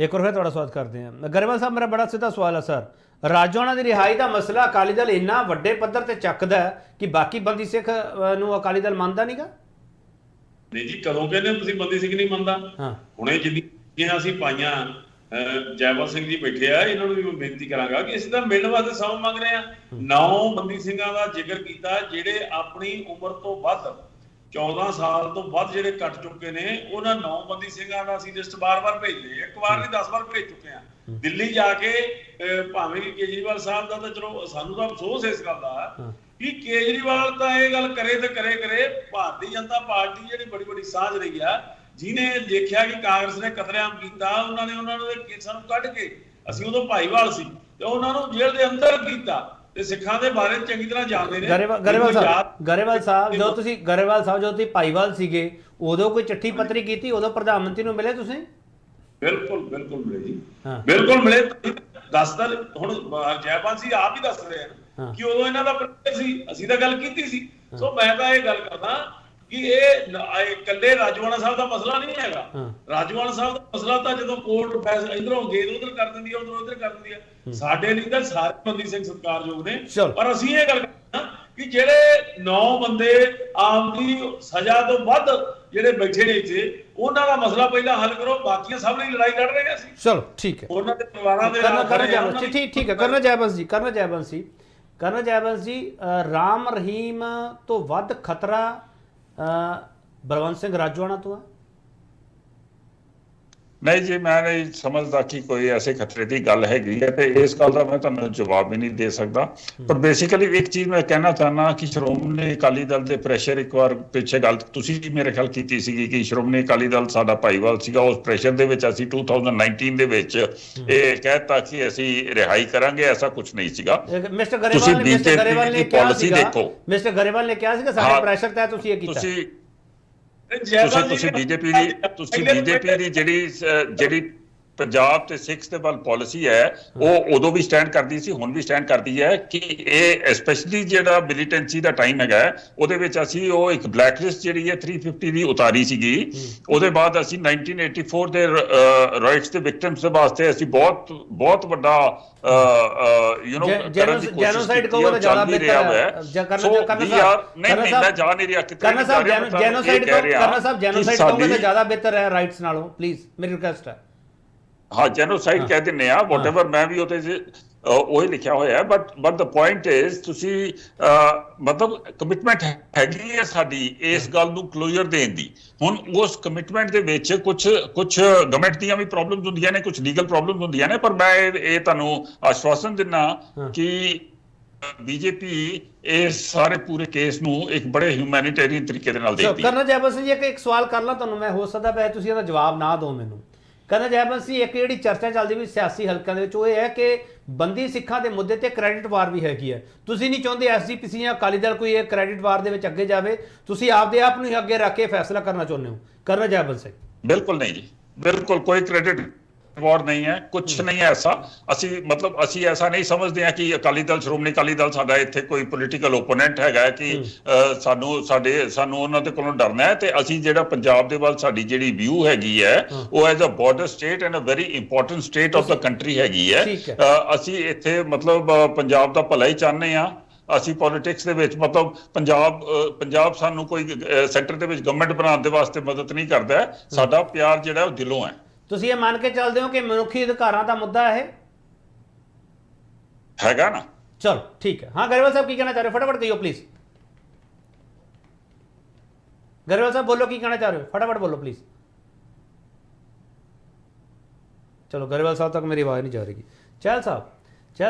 ਇੱਕ ਵਾਰ ਫਿਰ ਤੁਹਾਡਾ ਸਵਾਗਤ ਕਰਦੇ ਹਾਂ। ਗਰੇਵਾਲ ਸਾਹਿਬ, ਮੇਰਾ ਬੜਾ ਸਿੱਧਾ ਸਵਾਲ ਹੈ ਸਰ, ਰਾਜੋਆਣਾ ਦੀ ਰਿਹਾਈ ਦਾ ਮਸਲਾ ਅਕਾਲੀ ਦਲ ਇੰਨਾ ਵੱਡੇ ਪੱਧਰ ਤੇ ਚੱਕਦਾ ਹੈ ਕਿ ਬਾਕੀ ਬੰਦੀ ਸਿੱਖ ਨੂੰ ਅਕਾਲੀ ਦਲ ਮੰਨਦਾ ਨਹੀਂਗਾ? ਨਹੀਂ ਜੀ, ਕਦੋਂ ਕਹਿੰਦੇ ਤੁਸੀਂ ਬੰਦੀ ਸਿੰਘ ਨਹੀਂ ਮੰਨਦਾ? ਹਾਂ, ਹੁਣੇ ਜਿੰਨੀਆਂ ਅਸੀਂ ਪਾਈਆਂ, ਜੈਵਲ ਸਿੰਘ ਜੀ ਬੈਠੇ ਆ, ਇਹਨਾਂ ਨੂੰ ਵੀ ਮੈਂ ਬੇਨਤੀ ਕਰਾਂਗਾ ਕਿ ਅਸੀਂ ਤਾਂ ਮਿਲਣ ਵਾਸਤੇ ਸਮਾਂ ਮੰਗ ਰਹੇ ਆ। 9 ਬੰਦੀ ਸਿੰਘਾਂ ਦਾ ਜ਼ਿਕਰ ਕੀਤਾ ਜਿਹੜੇ ਆਪਣੀ ਉਮਰ ਤੋਂ ਵੱਧ 14 ਸਾਲ ਤੋਂ ਵੱਧ ਜਿਹੜੇ ਕੱਟ ਚੁੱਕੇ ਨੇ, ਉਹਨਾਂ 9 ਬੰਦੀ ਸਿੰਘਾਂ ਦਾ ਅਸੀਂ ਲਿਸਟ ਬਾਰ-ਬਾਰ ਭੇਜਦੇ, ਇੱਕ ਵਾਰ ਨਹੀਂ 10 ਵਾਰ ਭੇਜ ਚੁੱਕੇ ਆ। ਦਿੱਲੀ ਜਾ ਕੇ ਭਾਵੇਂ ਕਿ ਕੇਜਰੀਵਾਲ ਸਾਹਿਬ ਦਾ ਤਾਂ ਚਲੋ ਸਾਨੂੰ ਤਾਂ ਅਫਸੋਸ ਇਸ ਗੱਲ ਦਾ ਕਿ ਕੇਜਰੀਵਾਲ ਤਾਂ ਇਹ ਗੱਲ ਕਰੇ ਤੇ ਕਰੇ, ਭਾਰਤੀ ਜਨਤਾ ਪਾਰਟੀ ਜਿਹੜੀ ਬੜੀ ਵੱਡੀ ਸਾਂਝ ਰਹੀ ਆ, ਜਿਹਨੇ ਦੇਖਿਆ ਕਿ ਕਾਂਗਰਸ ਨੇ ਕਤਲੇਆਮ ਕੀਤਾ, ਉਹਨਾਂ ਦੇ ਕੇਸਾਂ ਨੂੰ ਕੱਢ ਕੇ, ਅਸੀਂ ਉਦੋਂ ਭਾਈਵਾਲ ਸੀ ਤੇ ਉਹਨਾਂ ਨੂੰ ਜੇਲ੍ਹ ਦੇ ਅੰਦਰ ਕੀਤਾ ਤੇ ਸਿੱਖਾਂ ਦੇ ਬਾਰੇ ਚੰਗੀ ਤਰ੍ਹਾਂ ਜਾਣਦੇ ਨੇ। ਗਰੇਵਾਲ ਸਾਹਿਬ ਜਦੋਂ ਤੁਸੀਂ ਭਾਈਵਾਲ ਸੀਗੇ, ਉਦੋਂ ਕੋਈ ਚਿੱਠੀ ਪੱਤਰੀ ਕੀਤੀ? ਉਦੋਂ ਪ੍ਰਧਾਨ ਮੰਤਰੀ ਨੂੰ ਮਿਲੇ ਤੁਸੀਂ? ਬਿਲਕੁਲ ਮਿਲੇ ਜੀ, ਬਿਲਕੁਲ ਮਿਲੇ। ਦੱਸਦਾ ਹੁਣ ਜੈਪਾਲ ਸੀ ਆਪ ਹੀ ਦੱਸ ਰਹੇ ਹਨ ਕਿ ਉਦੋਂ ਇਹਨਾਂ ਦਾ ਪ੍ਰੈਸ਼ਰ ਸੀ, ਅਸੀਂ ਤਾਂ ਗੱਲ ਕੀਤੀ ਸੀ। ਸੋ ਮੈਂ ਤਾਂ ਇਹ ਗੱਲ ਕਰਦਾ ਕਿ ਇਹ ਇਕੱਲੇ ਰਾਜੋਆਣਾ ਸਾਹਿਬ ਦਾ ਮਸਲਾ ਨਹੀਂ ਹੈਗਾ। ਰਾਜੋਆਣਾ ਸਾਹਿਬ ਦਾ ਮਸਲਾ ਤਾਂ ਜਦੋਂ ਕੋਰਟ ਇਧਰੋਂ ਗੇਦ ਉਧਰ ਕਰ ਦਿੰਦੀ ਹੈ, ਉਧਰੋਂ ਇੱਧਰ ਕਰ ਦਿੰਦੀ ਹੈ। ਸਾਡੇ ਲਈ ਤਾਂ ਸਾਰੇ ਬੰਦੀ ਸਿੰਘ ਸਤਿਕਾਰਯੋਗ ਨੇ, ਪਰ ਅਸੀਂ ਇਹ ਗੱਲ ਕਰਨਾ ਕਿ ਜਿਹੜੇ 9 ਬੰਦੇ ਆਪਦੀ ਸਜ਼ਾ ਤੋਂ ਵੱਧ ਜਿਹੜੇ ਬੈਠੇ ਨੇ ਇੱਥੇ, ਉਹਨਾਂ ਦਾ ਮਸਲਾ ਪਹਿਲਾਂ ਹੱਲ ਕਰੋ। ਬਾਕੀਆਂ ਸਭ ਲਈ ਲੜਾਈ ਲੜ ਰਹੇ ਨੇ ਅਸੀਂ। ਚਲੋ ਠੀਕ ਹੈ, ਉਹਨਾਂ ਦੇ ਪਰਿਵਾਰਾਂ ਦੇ ਠੀਕ ਹੈ। ਕਰਨਲ ਜੈਵੰਸ਼ ਜੀ, ਰਾਮ ਰਹੀਮ ਤੋਂ ਵੱਧ ਖਤਰਾ ਬਲਵੰਤ ਸਿੰਘ ਰਾਜੋਆਣਾ ਤੋਂ ਹੈ? ਨਹੀਂ ਜੀ, ਮੈਂ ਨਹੀਂ ਸਮਝਦਾ ਕਿ ਕੋਈ ਐਸੇ ਖਤਰੇ ਦੀ ਗੱਲ ਹੈਗੀ ਹੈ, ਤੇ ਇਸ ਗੱਲ ਦਾ ਮੈਂ ਤੁਹਾਨੂੰ ਜਵਾਬ ਵੀ ਨਹੀਂ ਦੇ ਸਕਦਾ। ਪਰ ਬੇਸਿਕਲੀ ਇੱਕ ਚੀਜ਼ ਮੈਂ ਕਹਿਣਾ ਚਾਹੁੰਦਾ ਕਿ ਸ਼੍ਰੋਮਣੀ ਅਕਾਲੀ ਦਲ ਦੇ ਪ੍ਰੈਸ਼ਰ, ਇੱਕ ਵਾਰ ਪਿੱਛੇ ਗੱਲ ਤੁਸੀਂ ਵੀ ਮੇਰੇ ਖਿਆਲ ਕੀਤੀ ਸੀਗੀ ਕਿ ਸ਼੍ਰੋਮਣੀ ਅਕਾਲੀ ਦਲ ਸਾਡਾ ਭਾਈਵਾਲ ਸੀਗਾ, ਉਸ ਪ੍ਰੈਸ਼ਰ ਦੇ ਵਿੱਚ ਅਸੀਂ 2019 ਦੇ ਵਿੱਚ ਇਹ ਕਹਿਤਾ ਕਿ ਅਸੀਂ ਰਿਹਾਈ ਕਰਾਂਗੇ। ਐਸਾ ਕੁਝ ਨਹੀਂ ਸੀਗਾ। ਮਿਸਟਰ ਗਰੇਵਾਲ ਨੇ ਕਿਹਾ ਸੀਗਾ ਸਾਡੇ ਪ੍ਰੈਸ਼ਰ ਤਹਿਤ ਤੁਸੀਂ ਇਹ ਕੀਤਾ। ਤੁਸੀਂ ਬੀਜੇਪੀ ਦੀ ਜਿਹੜੀ ਪੰਜਾਬ ਤੇ ਸਿੱਖ ਦੇ ਵੱਲ ਪਾਲਿਸੀ ਹੈ, ਉਹ ਉਦੋਂ ਵੀ ਸਟੈਂਡ ਕਰਦੀ ਸੀ, ਹੁਣ ਵੀ ਸਟੈਂਡ ਕਰਦੀ ਹੈ ਕਿ ਇਹ ਸਪੈਸ਼ਲੀ ਜਿਹੜਾ ਮਿਲੀਟੈਂਸੀ ਦਾ ਟਾਈਮ ਹੈਗਾ, ਉਹਦੇ ਵਿੱਚ ਅਸੀਂ ਉਹ ਇੱਕ ਬਲੈਕ ਲਿਸਟ ਜਿਹੜੀ ਹੈ 350 ਦੀ ਉਤਾਰੀ ਸੀਗੀ। ਉਹਦੇ ਬਾਅਦ ਅਸੀਂ 1984 ਦੇ ਰਾਈਟਸ ਦੇ ਵਿਕਟਿਮਸ ਦੇ ਵਾਸਤੇ ਅਸੀਂ ਬਹੁਤ ਵੱਡਾ ਜੈਨੋਸਾਈਡ ਕਹੋ ਤਾਂ ਜ਼ਿਆਦਾ ਬਿਹਤਰ ਹੈ। ਕਰਨਾ ਸਾਹਿਬ ਜੈਨੋਸਾਈਡ ਕਹੋਗੇ ਤਾਂ ਜ਼ਿਆਦਾ ਬਿਹਤਰ ਹੈ ਰਾਈਟਸ ਨਾਲੋਂ। ਪਲੀਜ਼ ਮੇਰੀ ਰਿਕੁਐਸਟ ਹੈ। ਹਾਂ, ਜੈਨੋਸਾਈਡ ਕਹਿ ਦਿੰਦੇ ਆ, ਵਾਟਐਵਰ, ਮੈਂ ਵੀ ਉਹਦੇ 'ਚ ਉਹੀ ਲਿਖਿਆ ਹੋਇਆ ਹੈ। ਬਟ ਦ ਪੁਆਇੰਟ ਇਜ਼, ਤੁਸੀਂ ਮਤਲਬ ਕਮਿਟਮੈਂਟ ਹੈਗੀ ਹੈ ਸਾਡੀ ਇਸ ਗੱਲ ਨੂੰ ਕਲੋਜ਼ਰ ਦੇਣ ਦੀ। ਹੁਣ ਉਸ ਕਮਿਟਮੈਂਟ ਦੇ ਵਿੱਚ ਕੁਝ ਗਵਰਨਮੈਂਟ ਦੀਆਂ ਵੀ ਪ੍ਰੋਬਲਮਸ ਹੁੰਦੀਆਂ ਨੇ, ਕੁਝ ਲੀਗਲ ਪ੍ਰੋਬਲਮਸ ਹੁੰਦੀਆਂ ਨੇ, ਪਰ ਮੈਂ ਇਹ ਤੁਹਾਨੂੰ ਆਸ਼ਵਾਸਨ ਦਿੰਦਾ ਕਿ ਬੀਜੇਪੀ ਇਸ ਸਾਰੇ ਪੂਰੇ ਕੇਸ ਨੂੰ ਇੱਕ ਬੜੇ ਹਿਊਮੈਨਿਟੇਰੀਅਨ ਤਰੀਕੇ ਦੇ ਨਾਲ ਦੇਖਦੀ ਹੈ। ਕਰਨਾ ਜੈਵੰਸ਼ ਜੀ, ਇੱਕ ਸਵਾਲ ਕਰ ਲਾਂ ਤੁਹਾਨੂੰ ਮੈਂ, ਹੋ ਸਕਦਾ ਹੈ ਤੁਸੀਂ ਇਹਦਾ ਜਵਾਬ ਨਾ ਦਿਓ ਮੈਨੂੰ। ਕਰਨਾ ਜੈਵੰਸ਼ ਜੀ, ਇੱਕ ਜਿਹੜੀ ਚਰਚਾ ਚੱਲਦੀ ਵੀ ਸਿਆਸੀ ਹਲਕਿਆਂ ਦੇ ਵਿੱਚ, ਉਹ ਇਹ ਹੈ ਕਿ ਬੰਦੀ ਸਿੱਖਾਂ ਦੇ ਮੁੱਦੇ ਤੇ ਕ੍ਰੈਡਿਟ ਵਾਰ ਵੀ ਹੈਗੀ ਹੈ। ਤੁਸੀਂ ਨਹੀਂ ਚਾਹੁੰਦੇ ਐਸਜੀਪੀਸੀ ਜਾਂ ਅਕਾਲੀ ਦਲ ਕੋਈ ਇਹ ਕ੍ਰੈਡਿਟ ਵਾਰ ਦੇ ਵਿੱਚ ਅੱਗੇ ਜਾਵੇ, ਤੁਸੀਂ ਆਪਦੇ ਆਪ ਨੂੰ ਹੀ ਅੱਗੇ ਰੱਖ ਕੇ ਫੈਸਲਾ ਕਰਨਾ ਚਾਹੁੰਦੇ ਹੋ? ਕਰਨਾ ਜੈਵੰਸ਼ ਜੀ, ਬਿਲਕੁਲ ਨਹੀਂ ਜੀ, ਬਿਲਕੁਲ ਕੋਈ ਕ੍ਰੈਡਿਟ ਵਾਰ ਨਹੀਂ ਹੈ, ਕੁਛ ਨਹੀਂ ਹੈ ਐਸਾ। ਅਸੀਂ ਐਸਾ ਨਹੀਂ ਸਮਝਦੇ ਹਾਂ ਕਿ ਅਕਾਲੀ ਦਲ, ਸ਼੍ਰੋਮਣੀ ਅਕਾਲੀ ਦਲ ਸਾਡਾ ਇੱਥੇ ਕੋਈ ਪੋਲੀਟੀਕਲ ਓਪੋਨੈਂਟ ਹੈਗਾ ਕਿ ਸਾਨੂੰ ਉਹਨਾਂ ਦੇ ਕੋਲੋਂ ਡਰਨਾ ਹੈ। ਤੇ ਅਸੀਂ ਜਿਹੜਾ ਪੰਜਾਬ ਦੇ ਵੱਲ ਸਾਡੀ ਜਿਹੜੀ ਵਿਊ ਹੈਗੀ ਹੈ, ਉਹ as a border state and a very important state of the country ਹੈਗੀ ਹੈ। ਅਸੀਂ ਇੱਥੇ ਮਤਲਬ ਪੰਜਾਬ ਦਾ ਭਲਾ ਹੀ ਚਾਹੁੰਦੇ ਹਾਂ। ਅਸੀਂ ਪੋਲਿਟਿਕਸ ਦੇ ਵਿੱਚ ਮਤਲਬ ਪੰਜਾਬ ਸਾਨੂੰ ਕੋਈ ਸੈਂਟਰ ਦੇ ਵਿੱਚ ਗਵਰਨਮੈਂਟ ਬਣਾਉਣ ਦੇ ਵਾਸਤੇ ਮਦਦ ਨਹੀਂ ਕਰਦਾ। ਸਾਡਾ ਪਿਆਰ ਜਿਹੜਾ ਉਹ ਦਿਲੋਂ ਹੈ। ਤੁਸੀਂ ਇਹ ਮੰਨ ਕੇ ਚੱਲਦੇ ਹੋ ਕਿ ਮਨੁੱਖੀ ਅਧਿਕਾਰਾਂ ਦਾ ਮੁੱਦਾ ਇਹ ਹੈਗਾ ਨਾ? ਚਲੋ ਠੀਕ ਹੈ। ਹਾਂ ਗਰੇਵਾਲ ਸਾਹਿਬ, ਕੀ ਕਹਿਣਾ ਚਾਹ ਰਹੇ ਹੋ? ਫਟਾਫਟ ਕਹੀਓ ਪਲੀਜ਼। ਗਰੇਵਾਲ ਸਾਹਿਬ ਬੋਲੋ, ਕੀ ਕਹਿਣਾ ਚਾਹ ਰਹੇ ਹੋ? ਫਟਾਫਟ ਬੋਲੋ ਪਲੀਜ਼। ਚਲੋ ਗਰੇਵਾਲ ਸਾਹਿਬ ਤੱਕ ਮੇਰੀ ਆਵਾਜ਼ ਨਹੀਂ ਜਾ ਰਹੀ। ਚਹਿਲ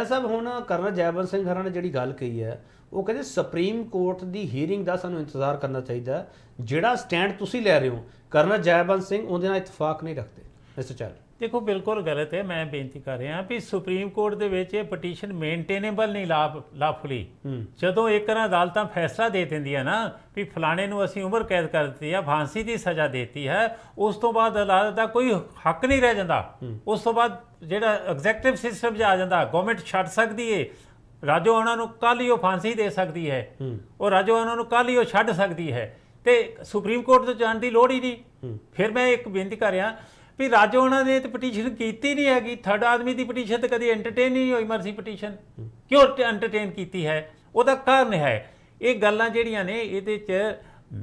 ਸਾਹਿਬ, ਹੁਣ ਕਰਨਲ ਜੈਵੰਤ ਸਿੰਘ ਹਰਾਂ ਨੇ ਜਿਹੜੀ ਗੱਲ ਕਹੀ ਹੈ, ਉਹ ਕਹਿੰਦੇ ਸੁਪਰੀਮ ਕੋਰਟ ਦੀ ਹੀਅਰਿੰਗ ਦਾ ਸਾਨੂੰ ਇੰਤਜ਼ਾਰ ਕਰਨਾ ਚਾਹੀਦਾ। ਜਿਹੜਾ ਸਟੈਂਡ ਤੁਸੀਂ ਲੈ ਰਹੇ ਹੋ, ਕਰਨਲ ਜੈਵੰਤ ਸਿੰਘ ਉਹਦੇ ਨਾਲ ਇਤਫਾਕ ਨਹੀਂ ਰੱਖਦੇ। ਮਿਸਟਰ ਚਹਿਲ, ਦੇਖੋ ਬਿਲਕੁਲ ਗਲਤ ਹੈ। ਮੈਂ ਬੇਨਤੀ ਕਰ ਰਿਹਾ ਵੀ ਸੁਪਰੀਮ ਕੋਰਟ ਦੇ ਵਿੱਚ ਇਹ ਪਟੀਸ਼ਨ ਮੇਨਟੇਨੇਬਲ ਨਹੀਂ, ਲਾਫੁਲੀ। ਜਦੋਂ ਇੱਕ ਨਾ ਅਦਾਲਤਾਂ ਫੈਸਲਾ ਦੇ ਦਿੰਦੀਆਂ ਨਾ ਵੀ ਫਲਾਣੇ ਨੂੰ ਅਸੀਂ ਉਮਰ ਕੈਦ ਕਰ ਦਿੱਤੀ ਹੈ, ਫਾਂਸੀ ਦੀ ਸਜ਼ਾ ਦੇਤੀ ਹੈ, ਉਸ ਤੋਂ ਬਾਅਦ ਅਦਾਲਤ ਦਾ ਕੋਈ ਹੱਕ ਨਹੀਂ ਰਹਿ ਜਾਂਦਾ। ਉਸ ਤੋਂ ਬਾਅਦ ਜਿਹੜਾ ਐਗਜ਼ੈਕਟਿਵ ਸਿਸਟਮ 'ਚ ਆ ਜਾਂਦਾ, ਗਵਰਨਮੈਂਟ ਛੱਡ ਸਕਦੀ ਹੈ। ਰਾਜੋਆਣਾ ਨੂੰ ਕੱਲ੍ਹ ਹੀ ਉਹ ਫਾਂਸੀ ਦੇ ਸਕਦੀ ਹੈ, ਉਹ ਰਾਜੋਆਣਾ ਨੂੰ ਕੱਲ੍ਹ ਹੀ ਉਹ ਛੱਡ ਸਕਦੀ ਹੈ, ਤੇ ਸੁਪਰੀਮ ਕੋਰਟ ਤੋਂ ਜਾਣ ਦੀ ਲੋੜ ਹੀ ਨਹੀਂ। ਫਿਰ ਮੈਂ ਇੱਕ ਬੇਨਤੀ ਕਰ ਰਿਹਾ ਵੀ ਰਾਜੋਆਣਾ ਨੇ ਤੇ ਪਟੀਸ਼ਨ ਕੀਤੀ ਨਹੀਂ ਹੈਗੀ, ਥਰਡ ਆਦਮੀ ਦੀ ਪਟੀਸ਼ਨ ਤੇ ਕਦੀ ਐਂਟਰਟੇਨ ਨਹੀਂ ਹੋਈ, ਮਰਸੀ ਪਟੀਸ਼ਨ ਕਿਉਂ ਐਂਟਰਟੇਨ ਕੀਤੀ ਹੈ? ਉਹਦਾ ਕਾਰਨ ਹੈ ਇਹ ਗੱਲਾਂ ਜਿਹੜੀਆਂ ਨੇ ਇਹਦੇ 'ਚ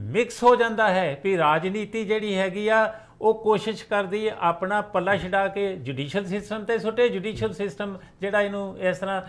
ਮਿਕਸ ਹੋ ਜਾਂਦਾ ਹੈ ਵੀ ਰਾਜਨੀਤੀ ਜਿਹੜੀ ਹੈਗੀ ਆ ਉਹ ਕੋਸ਼ਿਸ਼ ਕਰਦੀ ਹੈ ਆਪਣਾ ਪੱਲਾ ਛਡਾ ਕੇ ਜੁਡੀਸ਼ੀਅਲ ਸਿਸਟਮ ਤੇ ਸੁੱਟੇ, ਜੁਡੀਸ਼ੀਅਲ ਸਿਸਟਮ ਜਿਹੜਾ ਇਹਨੂੰ ਇਸ ਤਰ੍ਹਾਂ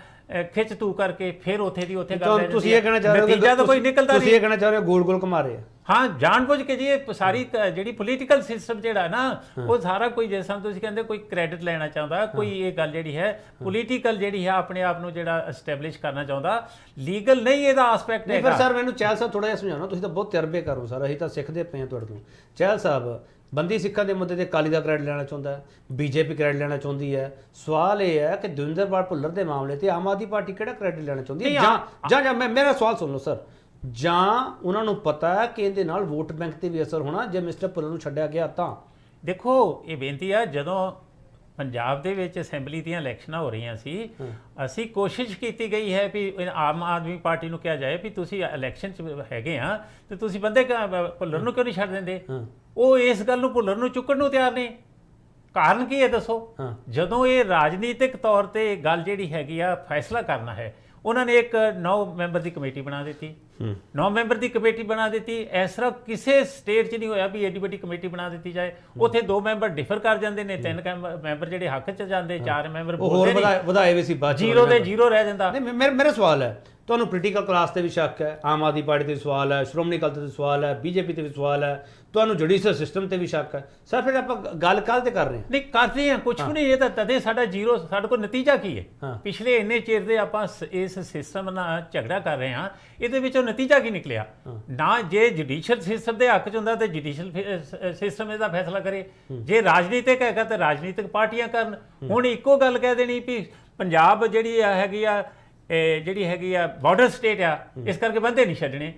ਖਿੱਚ ਤੂ ਕਰਕੇ ਫਿਰ ਉੱਥੇ ਦੀ ਉੱਥੇ ਕਰ ਲੈਂਦੀ। ਤੁਸੀਂ ਇਹ ਕਹਿਣਾ ਚਾਹ ਰਹੇ ਹੋ ਨਤੀਜਾ ਤਾਂ ਕੋਈ ਨਿਕਲਦਾ ਤੁਸੀਂ ਨਹੀਂ। ਇਹ ਕਹਿਣਾ ਚਾਹ ਰਹੇ ਹੋ ਗੋਲ ਗੋਲ ਘੁਮਾ ਰਹੇ ਆ? ਹਾਂ, ਜਾਣਬੁੱਝ ਕੇ ਜੀ ਇਹ ਸਾਰੀ ਜਿਹੜੀ ਪੋਲੀਟੀਕਲ ਸਿਸਟਮ ਜਿਹੜਾ ਨਾ ਉਹ ਸਾਰਾ ਕੋਈ, ਜਿਸ ਤਰ੍ਹਾਂ ਤੁਸੀਂ ਕਹਿੰਦੇ ਕੋਈ ਕ੍ਰੈਡਿਟ ਲੈਣਾ ਚਾਹੁੰਦਾ, ਕੋਈ ਇਹ ਗੱਲ ਜਿਹੜੀ ਹੈ ਪੋਲੀਟੀਕਲ ਜਿਹੜੀ ਹੈ ਆਪਣੇ ਆਪ ਨੂੰ ਜਿਹੜਾ ਐਸਟੈਬਲਿਸ਼ ਕਰਨਾ ਚਾਹੁੰਦਾ, ਲੀਗਲ ਨਹੀਂ ਇਹਦਾ ਆਸਪੈਕਟ ਨਹੀਂ। ਹੈਗਾ। ਪਰ ਸਰ ਮੈਨੂੰ ਚਹਿਲ ਸਾਹਿਬ ਥੋੜਾ ਜਿਹਾ ਸਮਝਾਉਣਾ, ਤੁਸੀਂ ਤਾਂ ਬਹੁਤ ਤਜਰਬੇ ਕਰੋ ਸਰ, ਅਸੀਂ ਤਾਂ ਸਿੱਖਦੇ ਪਏ ਹਾਂ ਤੁਹਾਡੇ ਤੋਂ। ਚਹਿਲ ਸਾਹਿਬ ਬੰਦੀ ਸਿੱਖਾਂ ਦੇ ਮੁੱਦੇ ਤੇ ਅਕਾਲੀ ਦਾ ਕ੍ਰੈਡਿਟ ਲੈਣਾ ਚਾਹੁੰਦਾ ਹੈ, ਬੀਜੇਪੀ ਕ੍ਰੈਡਿਟ ਲੈਣਾ ਚਾਹੁੰਦੀ ਹੈ। ਸਵਾਲ ਇਹ ਹੈ ਕਿ ਦਵਿੰਦਰਪਾਲ ਭੁੱਲਰ ਦੇ ਮਾਮਲੇ ਤੇ ਆਮ ਆਦਮੀ ਪਾਰਟੀ ਕਿਹੜਾ ਕ੍ਰੈਡਿਟ ਲੈਣਾ ਚਾਹੁੰਦੀ ਹੈ? ਜਾਂ ਮੇਰਾ ਸਵਾਲ ਸੁਣ ਲਓ ਸਰ, ਜਾਂ ਉਹਨਾਂ ਨੂੰ ਪਤਾ ਹੈ ਕਿ ਇਹਦੇ ਨਾਲ ਵੋਟ ਬੈਂਕ ਤੇ ਵੀ ਅਸਰ ਹੋਣਾ ਜੇ ਮਿਸਟਰ ਭੁੱਲਰ ਨੂੰ ਛੱਡਿਆ ਗਿਆ ਤਾਂ? ਦੇਖੋ ਇਹ ਬੇਨਤੀ ਆ, ਜਦੋਂ ਪੰਜਾਬ ਦੇ ਵਿੱਚ ਅਸੈਂਬਲੀ ਦੀਆਂ ਇਲੈਕਸ਼ਨਾਂ ਹੋ ਰਹੀਆਂ ਸੀ, ਅਸੀਂ ਕੋਸ਼ਿਸ਼ ਕੀਤੀ ਗਈ ਹੈ ਵੀ ਆਮ ਆਦਮੀ ਪਾਰਟੀ ਨੂੰ ਕਿਹਾ ਜਾਏ ਵੀ ਤੁਸੀਂ ਇਲੈਕਸ਼ਨ 'ਚ ਹੈਗੇ ਆ ਤੇ ਤੁਸੀਂ ਬੰਦੇ ਭੁੱਲਰ ਨੂੰ ਕਿਉਂ ਨਹੀਂ ਛੱਡ ਦਿੰਦੇ? ਉਹ ਇਸ ਗੱਲ ਨੂੰ ਭੁੱਲਰ ਨੂੰ ਚੁੱਕਣ ਨੂੰ ਤਿਆਰ ਨੇ। ਕਾਰਨ ਕੀ ਹੈ ਦੱਸੋ? ਜਦੋਂ ਇਹ ਰਾਜਨੀਤਿਕ ਤੌਰ ਤੇ ਗੱਲ ਜਿਹੜੀ ਹੈਗੀ ਆ ਫੈਸਲਾ ਕਰਨਾ ਹੈ, ਉਹਨਾਂ ਨੇ ਇੱਕ 9 ਮੈਂਬਰ ਦੀ ਕਮੇਟੀ ਬਣਾ ਦਿੱਤੀ। 9 ਮੈਂਬਰ ਦੀ ਕਮੇਟੀ ਬਣਾ ਦਿੱਤੀ। ਇਸ ਤਰ੍ਹਾਂ ਕਿਸੇ ਸਟੇਟ 'ਚ ਨਹੀਂ ਹੋਇਆ ਵੀ ਐਡੀ ਵੱਡੀ ਕਮੇਟੀ ਬਣਾ ਦਿੱਤੀ ਜਾਏ। ਉੱਥੇ 2 ਮੈਂਬਰ ਡਿਫਰ ਕਰ ਜਾਂਦੇ ਨੇ, 3 ਮੈਂਬਰ ਜਿਹੜੇ ਹੱਕ 'ਚ ਜਾਂਦੇ, 4 ਮੈਂਬਰ ਹੋਰ ਵਧਾਏ ਵੀ ਸੀ ਬਾਅਦ 'ਚ, 0 ਦੇ 0 ਰਹਿ ਜਾਂਦਾ। ਨਹੀਂ, ਮੇਰਾ ਸਵਾਲ ਹੈ, ਤੁਹਾਨੂੰ ਪੋਲੀਟੀਕਲ ਕਲਾਸ ਤੇ ਵੀ ਸ਼ੱਕ ਹੈ, ਆਮ ਆਦਮੀ ਪਾਰਟੀ ਤੇ ਸਵਾਲ ਹੈ, ਸ਼੍ਰੋਮਣੀ ਅਕਾਲੀ ਦਲ ਤੇ ਸਵਾਲ ਹੈ, ਬੀਜੇਪੀ ਤੇ ਵੀ ਸਵਾਲ ਹੈ, ਤੁਹਾਨੂੰ ਜੁਡੀਸ਼ੀਅਲ ਸਿਸਟਮ ਤੇ ਵੀ ਸ਼ੱਕ ਹੈ। ਸਰ ਫਿਰ ਆਪਾਂ ਗੱਲ ਕੱਲ ਤੇ ਕਰ ਰਹੇ ਹਾਂ? ਨਹੀਂ ਕਰਦੇ ਹਾਂ, ਕੁਝ ਵੀ ਨਹੀਂ। ਇਹ ਤਾਂ ਤਦੇ ਸਾਡਾ 0, ਸਾਡੇ ਕੋਲ ਨਤੀਜਾ ਕੀ ਹੈ? ਪਿਛਲੇ ਇੰਨੇ ਚਿਰ ਦੇ ਆਪਾਂ ਇਸ ਸਿਸਟਮ ਨਾਲ ਝਗੜਾ ਕਰ ਰਹੇ ਹਾਂ, ਇਹਦੇ ਵਿੱਚੋਂ ਨਤੀਜਾ ਕੀ ਨਿਕਲਿਆ? ਨਾ ਜੇ ਜੁਡੀਸ਼ੀਅਲ ਸਿਸਟਮ ਦੇ ਹੱਕ 'ਚ ਹੁੰਦਾ ਤੇ ਜੁਡੀਸ਼ੀਅਲ ਸਿਸਟਮ ਇਹਦਾ ਫੈਸਲਾ ਕਰੇ, ਜੇ ਰਾਜਨੀਤਿਕ ਹੈਗਾ ਤੇ ਰਾਜਨੀਤਿਕ ਪਾਰਟੀਆਂ ਕਰਨ। ਹੁਣ ਇੱਕੋ ਗੱਲ ਕਹਿ ਦੇਣੀ ਵੀ ਪੰਜਾਬ ਜਿਹੜੀ ਹੈਗੀ ਆ ਬਾਰਡਰ ਸਟੇਟ ਆ, ਇਸ ਕਰਕੇ ਬੰਦੇ ਨਹੀਂ ਛੱਡਣੇ।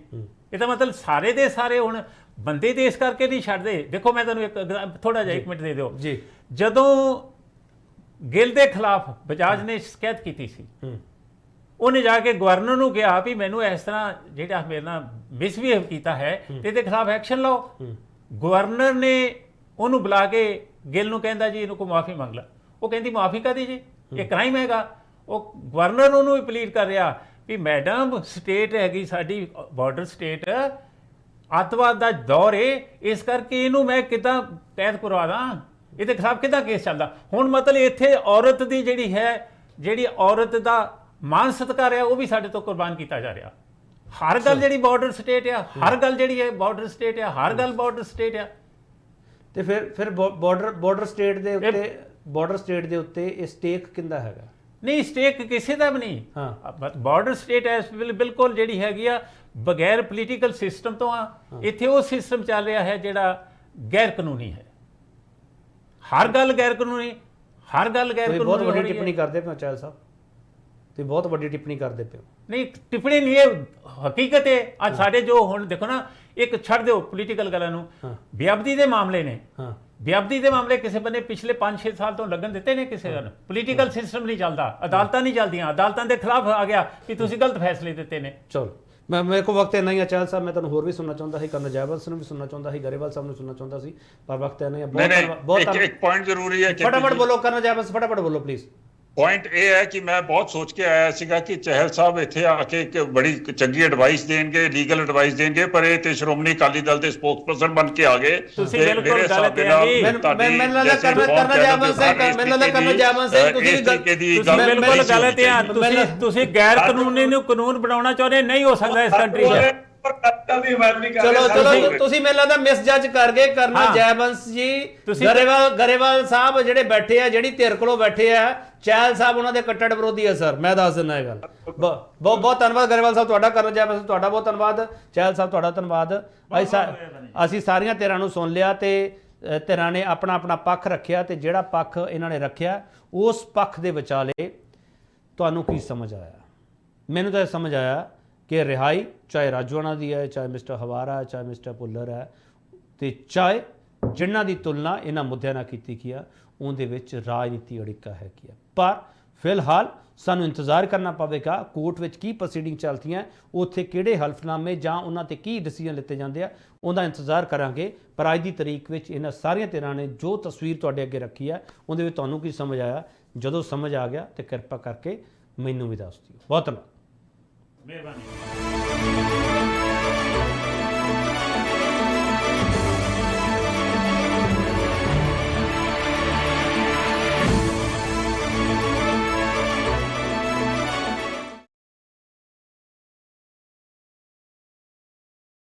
ਇਹਦਾ ਮਤਲਬ ਸਾਰੇ ਦੇ ਸਾਰੇ ਹੁਣ ਬੰਦੇ ਤੇ ਇਸ ਕਰਕੇ ਨਹੀਂ ਛੱਡਦੇ। ਦੇਖੋ ਮੈਂ ਤੁਹਾਨੂੰ ਇੱਕ ਥੋੜਾ ਜਿਹਾ 1 ਮਿੰਟ ਦੇ ਦਿਓ ਜੀ। ਜਦੋਂ ਗਿੱਲ ਦੇ ਖਿਲਾਫ ਬਜਾਜ ਨੇ ਸ਼ਿਕਾਇਤ ਕੀਤੀ ਸੀ, ਉਹਨੇ ਜਾ ਕੇ ਗਵਰਨਰ ਨੂੰ ਕਿਹਾ ਵੀ ਮੈਨੂੰ ਇਸ ਤਰ੍ਹਾਂ ਜਿਹੜਾ ਮੇਰੇ ਨਾਲ ਮਿਸਬਿਹੇਵ ਕੀਤਾ ਹੈ ਤੇ ਇਹਦੇ ਖਿਲਾਫ ਐਕਸ਼ਨ ਲਓ। ਗਵਰਨਰ ਨੇ ਉਹਨੂੰ ਬੁਲਾ ਕੇ ਗਿੱਲ ਨੂੰ ਕਹਿੰਦਾ ਜੀ ਇਹਨੂੰ ਕੋਈ ਮਾਫੀ ਮੰਗ ਲੈ। ਉਹ ਕਹਿੰਦੀ ਮਾਫੀ ਕਾਹਦੀ ਜੀ, ਇਹ ਕ੍ਰਾਈਮ ਹੈਗਾ। ਉਹ ਗਵਰਨਰ ਉਹਨੂੰ ਅਪੀਲ ਕਰ ਰਿਹਾ ਵੀ ਮੈਡਮ ਸਟੇਟ ਹੈਗੀ ਸਾਡੀ ਬਾਰਡਰ ਸਟੇਟ, ਅੱਤਵਾਦ ਦਾ ਦੌਰ ਏ, ਇਸ ਕਰਕੇ ਇਹਨੂੰ ਮੈਂ ਕਿੱਦਾਂ ਕੈਦ ਕਰਵਾ ਦਾਂ, ਇਹਦੇ ਖਿਲਾਫ ਕਿੱਦਾਂ ਕੇਸ ਚੱਲਦਾ। ਹੁਣ ਮਤਲਬ ਇੱਥੇ ਔਰਤ ਦੀ ਜਿਹੜੀ ਔਰਤ ਦਾ ਮਾਨ ਸਤਿਕਾਰ ਆ ਉਹ ਵੀ ਸਾਡੇ ਤੋਂ ਕੁਰਬਾਨ ਕੀਤਾ ਜਾ ਰਿਹਾ। ਹਰ ਗੱਲ ਜਿਹੜੀ ਬਾਰਡਰ ਸਟੇਟ ਆ, ਹਰ ਗੱਲ ਜਿਹੜੀ ਹੈ ਬਾਰਡਰ ਸਟੇਟ ਆ, ਹਰ ਗੱਲ ਬਾਰਡਰ ਸਟੇਟ ਆ। ਤੇ ਫਿਰ ਬਾਰਡਰ ਸਟੇਟ ਦੇ ਉੱਤੇ ਇਹ ਸਟੇਕ ਕਿੰਦਾ ਹੈਗਾ? ਨਹੀਂ, ਸਟੇਕ ਕਿਸੇ ਦਾ ਵੀ ਨਹੀਂ। ਬਾਰਡਰ ਸਟੇਟ ਐ ਬਿਲਕੁਲ ਜਿਹੜੀ ਹੈਗੀ ਆ ਬਗੈਰ ਪੋਲੀਟੀਕਲ ਸਿਸਟਮ ਤੋਂ ਆ। ਇੱਥੇ ਉਹ ਸਿਸਟਮ ਚੱਲ ਰਿਹਾ ਹੈ ਜਿਹੜਾ ਗੈਰ ਕਾਨੂੰਨੀ ਹੈ। ਹਰ ਗੱਲ ਗੈਰ ਕਾਨੂੰਨੀ, ਹਰ ਗੱਲ ਗੈਰ ਕਾਨੂੰਨੀ। ਬਹੁਤ ਵੱਡੀ ਟਿੱਪਣੀ ਕਰਦੇ ਪਏ ਚਹਿਲ ਸਾਹਿਬ, ਤੇ ਬਹੁਤ ਵੱਡੀ ਟਿੱਪਣੀ ਕਰਦੇ ਪਏ। ਨਹੀਂ, ਟਿੱਪਣੀ ਨਹੀਂ, ਇਹ ਹਕੀਕਤ ਹੈ। ਅੱਜ ਸਾਡੇ ਜੋ ਹੁਣ ਦੇਖੋ ਨਾ, ਇੱਕ ਛੱਡ ਦਿਓ ਪੋਲੀਟੀਕਲ ਗੱਲਾਂ ਨੂੰ, ਬੇਅਬਦੀ ਦੇ ਮਾਮਲੇ ਨੇ। ਬੇਅਬਦੀ ਦੇ ਮਾਮਲੇ ਕਿਸੇ ਬੰਨੇ ਪਿਛਲੇ 5-6 ਸਾਲ ਤੋਂ ਲੱਗਣ ਦਿੱਤੇ ਨੇ ਕਿਸੇ ਨੂੰ। ਪੋਲੀਟੀਕਲ ਸਿਸਟਮ ਨਹੀਂ ਚੱਲਦਾ, ਅਦਾਲਤਾਂ ਨਹੀਂ ਚੱਲਦੀਆਂ, ਅਦਾਲਤਾਂ ਦੇ ਖਿਲਾਫ ਆ ਗਿਆ ਕਿ ਤੁਸੀਂ ਗਲਤ ਫੈਸਲੇ ਦਿੱਤੇ ਨੇ। ਚਲੋ ਮੇਰੇ ਕੋਲ ਵਕਤ ਨਹੀਂ ਹੈ ਚਹਿਲ ਸਾਹਿਬ, ਮੈਂ ਤੁਹਾਨੂੰ ਹੋਰ ਵੀ ਸੁਣਨਾ ਚਾਹੁੰਦਾ ਸੀ, ਕਰਨਲ ਜੈਵੰਸ ਨੂੰ ਵੀ ਸੁਣਨਾ ਚਾਹੁੰਦਾ ਸੀ, ਗਰੇਵਾਲ ਸਾਹਿਬ ਨੂੰ ਸੁਣਨਾ ਚਾਹੁੰਦਾ ਸੀ, ਪਰ ਵਕਤ ਨਹੀਂ ਹੈ। ਬਹੁਤ ਇੱਕ ਪੁਆਇੰਟ ਜ਼ਰੂਰੀ ਹੈ, ਫਟਾਫਟ ਬੋਲੋ ਕਰਨਲ ਜੈਵੰਸ, ਫਟਾਫਟ ਬੋਲੋ ਪਲੀਜ਼। ਪੁਆਇੰਟ ਇਹ ਹੈ ਕਿ ਮੈਂ ਬਹੁਤ ਸੋਚ ਕੇ ਆਇਆ ਸੀਗਾ ਕਿ ਚਹਿਲ ਸਾਹਿਬ ਇੱਥੇ ਆ ਕੇ ਇੱਕ ਬੜੀ ਚੰਗੀ ਐਡਵਾਈਸ ਦੇਣਗੇ, ਲੀਗਲ ਐਡਵਾਈਸ ਦੇਣਗੇ, ਪਰ ਇਹ ਤੇ ਸ਼੍ਰੋਮਣੀ ਅਕਾਲੀ ਦਲ ਦੇ ਸਪੋਕਸਪਰਸਨ ਬਣ ਕੇ ਆ ਗਏ। ਤੁਸੀਂ ਬਿਲਕੁਲ ਗਲਤ ਹੈ ਜੀ। ਮੈਨੂੰ ਲੱਗਦਾ ਕਰਨਲ ਜੈਵੰਸ ਤੁਸੀਂ ਗੈਰ ਕਾਨੂੰਨੀ ਨੂੰ ਕਾਨੂੰਨ ਬਣਾਉਣਾ ਚਾਹੁੰਦੇ, ਨਹੀਂ ਹੋ ਸਕਦਾ ਇਸ ਕੰਟਰੀ 'ਚ। ਚਲੋ ਤੁਸੀਂ ਮੈਨੂੰ ਲੱਗਦਾ ਮਿਸ ਜੱਜ ਕਰ ਗਏ ਕਰਨਲ ਜੈਵੰਸ ਜੀ। ਗਰੇਵਾਲ ਸਾਹਿਬ ਜਿਹੜੇ ਬੈਠੇ ਆ, ਜਿਹੜੀ ਧਿਰ ਕੋਲੋਂ ਬੈਠੇ ਆ, ਚਹਿਲ ਸਾਹਿਬ ਉਹਨਾਂ ਦੇ ਕੱਟੜ ਵਿਰੋਧੀ ਆ ਸਰ, ਮੈਂ ਦੱਸ ਦਿੰਦਾ ਇਹ ਗੱਲ। ਬਹੁਤ ਧੰਨਵਾਦ ਗਰੇਵਾਲ ਸਾਹਿਬ ਤੁਹਾਡਾ, ਕਰਨਲ ਜੈਵੰਸ ਤੁਹਾਡਾ ਬਹੁਤ ਧੰਨਵਾਦ, ਚਹਿਲ ਸਾਹਿਬ ਤੁਹਾਡਾ ਧੰਨਵਾਦ। ਅਸੀਂ ਸਾਰੀਆਂ ਧਿਰਾਂ ਨੂੰ ਸੁਣ ਲਿਆ ਤੇ ਧਿਰਾਂ ਨੇ ਆਪਣਾ ਆਪਣਾ ਪੱਖ ਰੱਖਿਆ, ਤੇ ਜਿਹੜਾ ਪੱਖ ਇਹਨਾਂ ਨੇ ਰੱਖਿਆ ਉਸ ਪੱਖ ਦੇ ਵਿਚਾਲੇ ਤੁਹਾਨੂੰ ਕੀ ਸਮਝ ਆਇਆ? ਮੈਨੂੰ ਤਾਂ ਇਹ ਸਮਝ ਆਇਆ ਕਿ ਰਿਹਾਈ ਚਾਹੇ ਰਾਜੋਆਣਾ ਦੀ ਹੈ, ਚਾਹੇ ਮਿਸਟਰ ਹਵਾਰਾ ਹੈ, ਚਾਹੇ ਮਿਸਟਰ ਭੁੱਲਰ ਹੈ, ਤੇ ਚਾਹੇ ਜਿਨ੍ਹਾਂ ਦੀ ਤੁਲਨਾ ਇਹਨਾਂ ਮੁੱਦਿਆਂ ਨਾਲ ਕੀਤੀ ਗਈ ਆ, ਉਹਦੇ ਵਿੱਚ ਰਾਜਨੀਤੀ ਅੜਿੱਕਾ ਹੈ ਕੀ ਹੈ। ਪਰ ਫਿਲਹਾਲ ਸਾਨੂੰ ਇੰਤਜ਼ਾਰ ਕਰਨਾ ਪਵੇਗਾ ਕੋਰਟ ਵਿੱਚ ਕੀ ਪ੍ਰੋਸੀਡਿੰਗ ਚੱਲਦੀਆਂ, ਉੱਥੇ ਕਿਹੜੇ ਹਲਫਨਾਮੇ ਜਾਂ ਉਹਨਾਂ ਤੇ ਕੀ ਡਿਸੀਜਨ ਲਿੱਤੇ ਜਾਂਦੇ ਆ, ਉਹਦਾ ਇੰਤਜ਼ਾਰ ਕਰਾਂਗੇ। ਪਰ ਅੱਜ ਦੀ ਤਰੀਕ ਵਿੱਚ ਇਹਨਾਂ ਸਾਰੀਆਂ ਧਿਰਾਂ ਨੇ ਜੋ ਤਸਵੀਰ ਤੁਹਾਡੇ ਅੱਗੇ ਰੱਖੀ ਹੈ ਉਹਦੇ ਵਿੱਚ ਤੁਹਾਨੂੰ ਕੀ ਸਮਝ ਆਇਆ? ਜਦੋਂ ਸਮਝ ਆ ਗਿਆ ਤੇ ਕਿਰਪਾ ਕਰਕੇ ਮੈਨੂੰ ਵੀ ਦੱਸ ਦਿਓ। ਬਹੁਤ ਧੰਨਵਾਦ। ਮਿਹਰਬਾਨੀ।